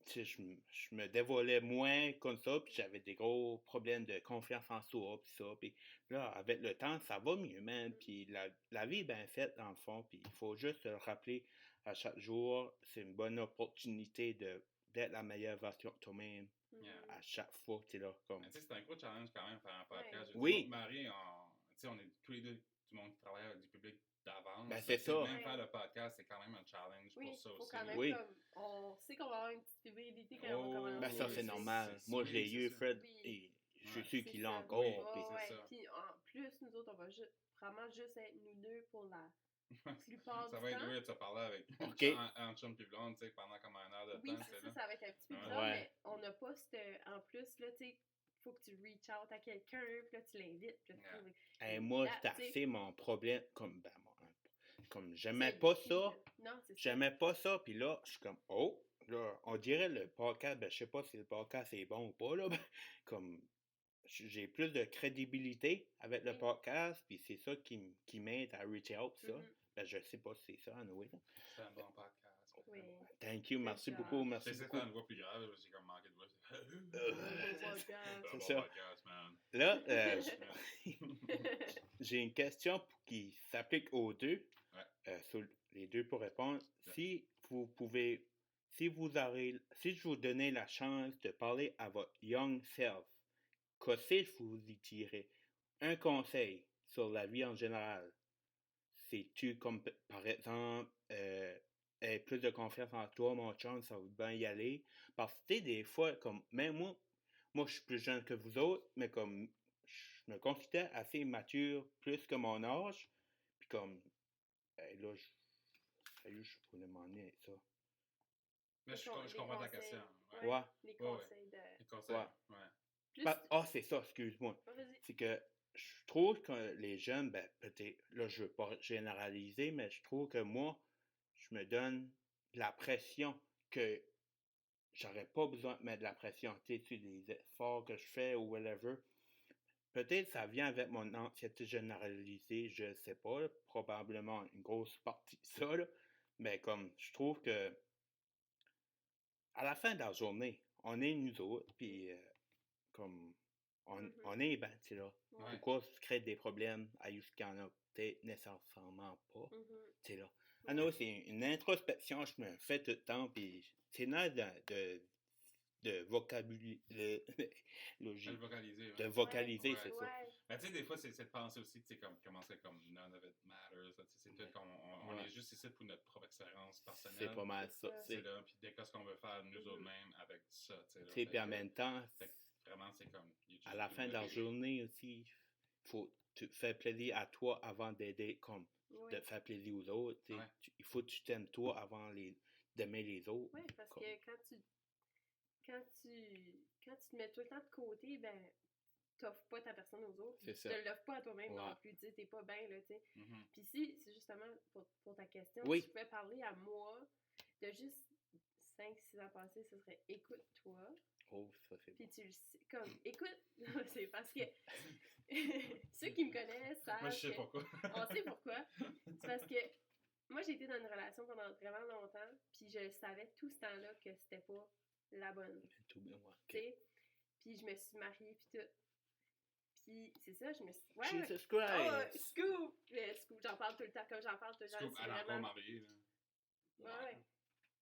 S1: je me dévoilais moins comme ça, puis j'avais des gros problèmes de confiance en soi, puis ça. Puis là, avec le temps, ça va mieux, man. Puis la vie est bien faite, dans le fond, puis il faut juste se rappeler à chaque jour, c'est une bonne opportunité d'être la meilleure version de toi-même. À chaque fois que tu es là.
S4: C'est un gros challenge quand même faire un podcast.
S1: Oui.
S4: Marie, on est tous les deux du monde qui travaille avec du public d'avance.
S1: C'est ça.
S4: Même faire le podcast, c'est quand même un challenge pour ça aussi.
S3: Quand même, comme, on sait qu'on va avoir une petite fébrilité quand on va commencer.
S1: Ça, c'est normal. Moi, je l'ai eu, Fred, et je suis sûr qu'il l'a encore.
S3: Puis en plus, nous autres, on va vraiment juste être nous deux pour la plupart du temps.
S4: Ça va être weird de parler avec en chum pis blonde, tu sais, pendant comme 1 heure de temps.
S3: Oui, ça va être un petit peu bizarre, mais on n'a pas en plus, là, tu sais, il faut que tu reach out à quelqu'un, puis là, tu l'invites.
S1: Moi, c'est assez mon problème, comme j'aimais pas ça.
S3: Non, c'est ça.
S1: J'aimais pas ça, puis là, je suis comme, là, on dirait le podcast, je sais pas si le podcast est bon ou pas, là, comme, j'ai plus de crédibilité avec le podcast, puis c'est ça qui m'aide à reach out, ça. Je sais pas si c'est ça, anyway.
S4: C'est un bon podcast.
S3: Oui.
S1: Thank you, merci beaucoup, merci beaucoup.
S4: C'est une voix plus grave, j'ai comme manqué de voix.
S1: C'est ça. Là, j'ai une question qui s'applique aux deux. Les deux pour répondre. Si je vous donnais la chance de parler à votre young self, qu'est-ce que vous y direz? Un conseil sur la vie en général. C'est-tu comme, par exemple, plus de confiance en toi, mon chum, ça va bien y aller. Parce que, tu sais, des fois, comme, même moi, je suis plus jeune que vous autres, mais comme, je me considère assez mature, plus que mon âge. Puis comme, là, je pourrais demander avec ça.
S4: Mais je comprends ta question.
S1: Ouais.
S3: Les conseils
S4: Les conseils,
S1: c'est ça, excuse-moi. C'est que je trouve que les jeunes, peut-être, là, je veux pas généraliser, mais je trouve que moi, je me donne la pression que j'aurais pas besoin de mettre de la pression, tu sais, des efforts que je fais ou whatever. Peut-être ça vient avec mon anxiété généralisée, je sais pas, probablement une grosse partie de ça, là, mais comme, je trouve que à la fin de la journée, on est nous autres, puis comme, on est tu là. Pourquoi se créer des problèmes à ce qu'il y en a peut-être nécessairement pas, tu là. C'est une introspection, je me fais tout le temps, puis c'est nice de de vocabulaire.
S4: De vocaliser.
S1: De vocaliser, c'est ça.
S4: Mais tu sais, des fois, c'est de penser aussi, tu sais, comme commencer comme none of it matters. C'est tout comme on est juste ici pour notre propre expérience personnelle.
S1: C'est pas mal ça.
S4: C'est là, puis dès ce qu'on veut faire nous autres mêmes avec ça. Tu
S1: sais, puis en même temps,
S4: vraiment, c'est comme.
S1: À la fin de la journée aussi, faut te faire plaisir à toi avant d'aider, comme de faire plaisir aux autres. Il faut que tu t'aimes toi avant d'aimer les autres.
S3: Oui, parce que quand tu te mets tout le temps de côté, ben, t'offres pas ta personne aux autres. Tu te l'offres pas à toi-même non plus. Tu sais, t'es pas bien, là, tu sais. Puis si, c'est justement pour ta question, si je pouvais parler à moi de juste 5-6 ans passés, ce serait écoute-toi.
S1: Oh, ça c'est
S3: Puis tu le sais, comme, écoute, c'est parce que ceux qui me connaissent savent.
S4: Moi, je sais pourquoi.
S3: On sait pourquoi. C'est parce que moi, j'ai été dans une relation pendant vraiment longtemps, puis je savais tout ce temps-là que c'était pas la bonne.
S1: Tout bien,
S3: tu sais. Puis je me suis mariée, puis tout. Puis c'est ça, je me suis. Ouais.
S1: Jesus Christ!
S3: Scoop! Scoop, j'en parle tout le temps, comme j'en parle tout le temps.
S4: Scoop, elle a pas mariée, là.
S3: Ouais.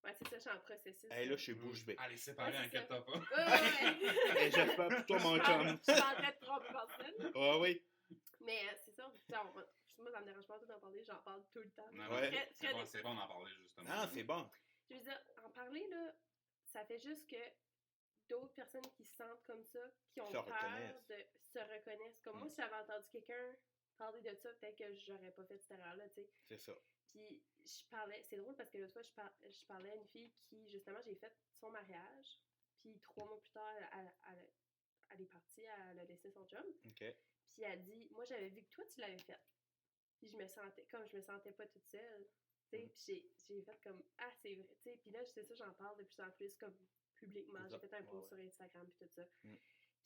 S3: Ouais, c'est ça, je suis en processus.
S1: Là, je suis bouche bée.
S4: Allez, séparée, inquiète-toi pas.
S3: Ouais.
S1: J'espère pour toi, mon chum.
S3: Je suis en train de tromper personne.
S1: Oui.
S3: Mais c'est ça, moi, ça me dérange pas d'en parler, j'en parle tout le temps.
S4: C'est bon d'en parler, justement.
S1: Ah, c'est bon.
S3: Je veux dire, en parler, là, ça fait juste que d'autres personnes qui se sentent comme ça, qui ont peur se reconnaissent. Comme moi, si j'avais entendu quelqu'un parler de ça, peut-être que j'aurais pas fait cette erreur-là, tu sais.
S1: C'est ça.
S3: Puis c'est drôle parce que l'autre fois, je parlais à une fille qui, justement, j'ai fait son mariage, puis 3 mois plus tard, elle est partie, elle a laissé son chum.
S1: OK.
S3: Puis elle dit, moi, j'avais vu que toi, tu l'avais fait. Puis je me sentais pas toute seule, tu sais, puis j'ai fait comme, ah, c'est vrai, tu sais. Puis là, c'est ça, j'en parle de plus en plus, comme publiquement. J'ai fait un post sur Instagram, puis tout ça.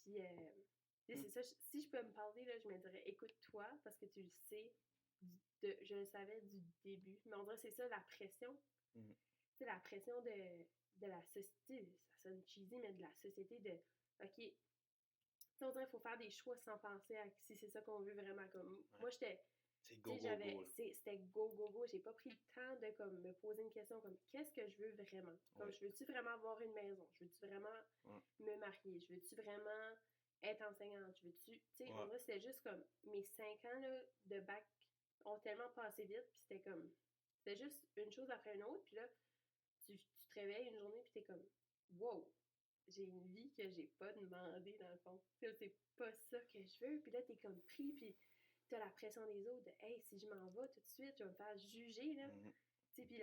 S3: Puis, c'est ça, si je peux me parler, là, je me dirais, écoute-toi, parce que tu le sais, je le savais du début. Mais on dirait que c'est ça, la pression. Tu sais, la pression de la société, ça sonne cheesy, mais de la société de, OK, on dirait qu'il faut faire des choix sans penser à si c'est ça qu'on veut vraiment. Comme moi, j'étais.
S1: C'est go, go, go.
S3: C'était go, go, go. J'ai pas pris le temps de comme, me poser une question comme qu'est-ce que je veux vraiment? Comme je veux-tu vraiment avoir une maison? Je veux-tu vraiment me marier? Je veux-tu vraiment être enseignante? Je veux-tu. Tu sais, pour moi, c'était juste comme mes 5 ans là, de bac ont tellement passé vite, puis c'était comme. C'était juste une chose après une autre, puis là, tu te réveilles une journée, puis t'es comme wow! J'ai une vie que j'ai pas demandé dans le fond. C'est pas ça que je veux. Puis là, t'es comme pris, puis t'as la pression des autres de « Hey, si je m'en vais tout de suite, je vais me faire juger, là. Tu sais, puis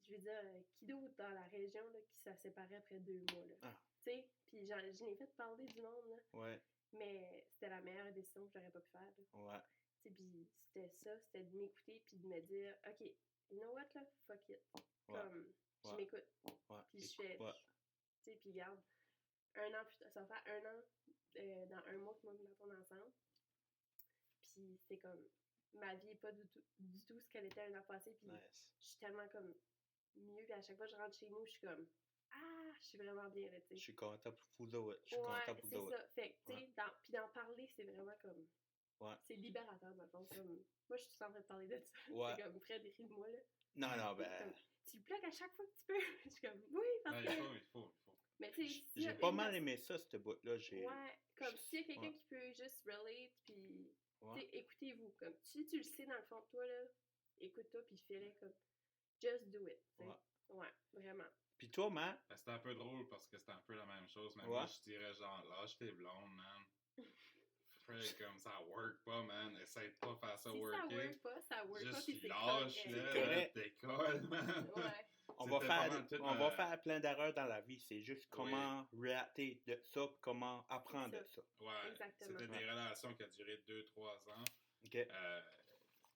S3: je veux dire, qui d'autre dans la région, là, qui s'est séparé après 2 mois, là? Tu sais, puis j'en ai fait parler du monde, là. Mais c'était la meilleure décision que j'aurais pas pu faire, là. Tu sais, puis c'était de m'écouter, puis de me dire « OK, you know what, là? Fuck it. » Comme, je m'écoute. Puis je fais... Tu sais, puis regarde, 1 an plus tard, ça va faire 1 an, dans 1 mois que moi et ma tombe ensemble. Puis c'est comme, ma vie n'est pas du tout ce qu'elle était 1 an passé. Puis je suis tellement comme mieux. Puis à chaque fois que je rentre chez nous, je suis comme, je suis vraiment bien, là, tu sais.
S1: Je suis content pour vous autres. Je suis content pour vous autres.
S3: C'est ça. Fait que, tu sais, puis d'en parler, c'est vraiment comme, c'est libérateur, dans le fond. Comme, moi, je suis en train de parler de ça. C'est comme, Fred, ris de moi, là.
S1: Non, ben...
S3: Tu le plugues à chaque fois que tu peux. Je suis comme, oui, parce que...
S4: Il faut.
S3: Mais tu sais,
S1: j'ai pas mal aimé ça, cette boîte-là.
S3: Comme s'il y a quelqu'un qui peut juste relate, puis écoutez-vous. Comme si tu le sais dans le fond de toi, là, écoute-toi, puis fais-le comme just do it. Ouais, vraiment.
S1: Puis toi, Matt?
S4: Ben, c'était un peu drôle parce que c'était un peu la même chose, mais moi, je dirais genre, lâche tes blondes, man. Comme ça work pas, man. Essaye pas de faire ça worker.
S3: Ça work pas, ça work
S4: juste
S3: pas. Juste
S4: lâche, là, t'écoles, man.
S1: On va faire plein d'erreurs dans la vie. C'est juste comment réacter de ça, comment apprendre de ça.
S4: Ouais, c'était des relations qui ont duré 2-3 ans.
S1: Tu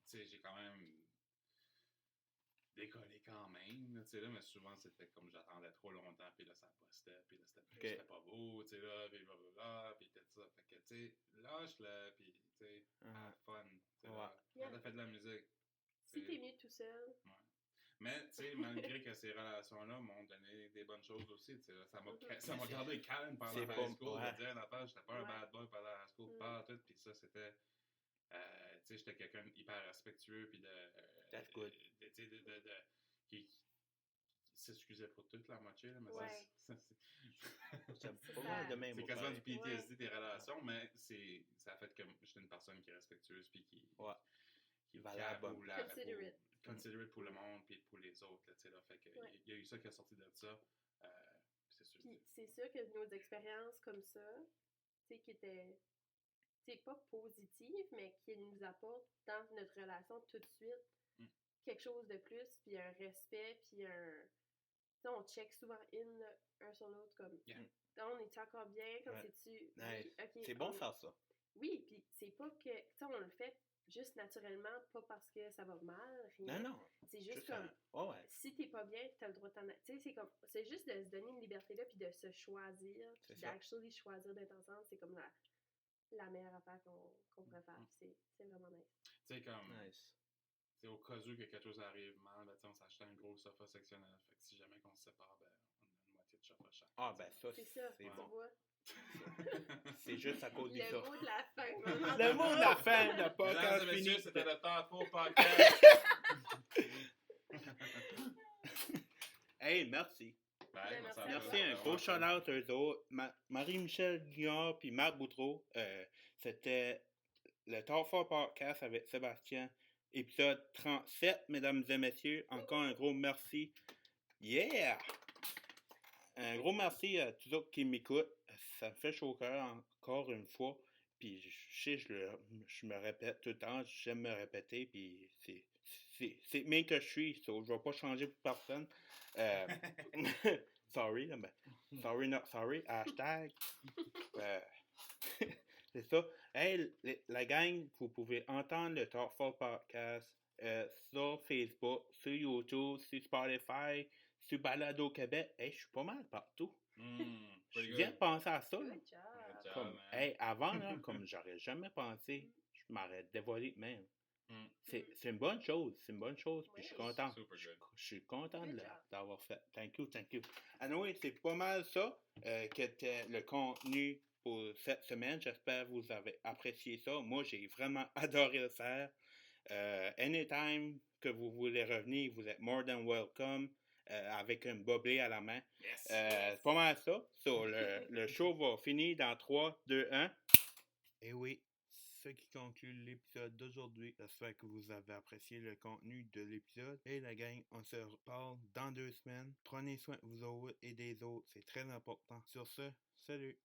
S4: sais, j'ai quand même décollé quand même, tu sais, là, mais souvent, c'était comme j'attendais trop longtemps, puis là, ça postait, puis là, c'était pas beau, tu sais, là, puis blablabla, puis tout ça. Fait que, tu sais, lâche-le, puis, tu sais, have fun. Tu sais, t'as fait de la musique.
S3: Si t'es mieux tout seul.
S4: Ouais. Mais, tu sais, malgré que ces relations-là m'ont donné des bonnes choses aussi, tu sais, ça m'a gardé calme pendant la high school, de dire, Nathan, j'étais pas un bad boy pendant la high school, pas tout, puis ça, c'était... tu sais, j'étais quelqu'un hyper respectueux, puis
S1: That's good.
S4: s'excuser pour toute la moitié, là, mais
S3: ouais.
S1: c'est pas mal de même.
S4: C'est quasiment du PTSD des relations, mais ça a fait que j'étais une personne qui est respectueuse puis qui
S1: valable.
S4: Considerate pour le monde puis pour les autres. Là, fait que il y a eu ça qui est sorti de ça. C'est sûr.
S3: Puis c'est sûr que nos expériences comme ça, tu sais, qui étaient pas positives, mais qui nous apportent dans notre relation tout de suite quelque chose de plus, puis un respect, puis on check souvent un sur l'autre, comme on est encore bien, comme c'est-tu...
S1: Oui, okay, c'est bon de faire ça.
S3: Oui, puis c'est pas que... on le fait juste naturellement, pas parce que ça va mal, rien.
S1: Non.
S3: C'est juste comme... Si t'es pas bien, t'as le droit de t'en... Tu sais, c'est juste de se donner une liberté-là, puis de se choisir, puis d'actually choisir d'être ensemble, c'est comme la meilleure affaire qu'on pourrait faire. C'est vraiment nice.
S4: Tu sais, comme... Nice. Au cas où que quelque chose arrive mal, ben, on s'achète un gros sofa sectionnel. Fait que si jamais qu'on se sépare, ben, on a une moitié de sofa chaque.
S1: Ah, ben ça,
S3: c'est bon. Vois?
S1: C'est juste à cause de ça.
S3: Le mot de la fin.
S1: Le mot de la fin, le podcast fini.
S4: C'était le temps pour podcast.
S1: Hey, merci. Merci, un gros shout-out eux autres. Marie-Michel Guillard puis Marc Boudreau. C'était le Talk Fort Podcast avec Sébastien. Épisode 37, mesdames et messieurs. Encore un gros merci. Yeah! Un gros merci à tous autres qui m'écoutent. Ça me fait chaud au cœur encore une fois. Puis je sais, je me répète tout le temps. J'aime me répéter. Puis c'est bien que je suis. Je ne vais pas changer pour personne. Sorry. Sorry, not sorry. Hashtag. C'est ça. Hey, la gang, vous pouvez entendre le Talk Fort Podcast sur Facebook, sur YouTube, sur Spotify, sur Balado Québec. Hey, je suis pas mal partout. Je viens de penser à ça. Comme, avant, là, comme j'aurais jamais pensé, je m'aurais dévoilé même. C'est une bonne chose. C'est une bonne chose. Puis je suis content. Je suis content d'avoir fait. Thank you. Anyway, c'est pas mal ça qu'était le contenu pour cette semaine. J'espère que vous avez apprécié ça. Moi, j'ai vraiment adoré le faire. Anytime que vous voulez revenir, vous êtes more than welcome. Avec un boblé à la main.
S4: Yes.
S1: C'est pas mal ça. So, le show va finir dans 3, 2, 1. Et oui, ce qui conclut l'épisode d'aujourd'hui. J'espère que vous avez apprécié le contenu de l'épisode. Et la gang, on se reparle dans 2 semaines. Prenez soin de vous autres et des autres. C'est très important. Sur ce, salut.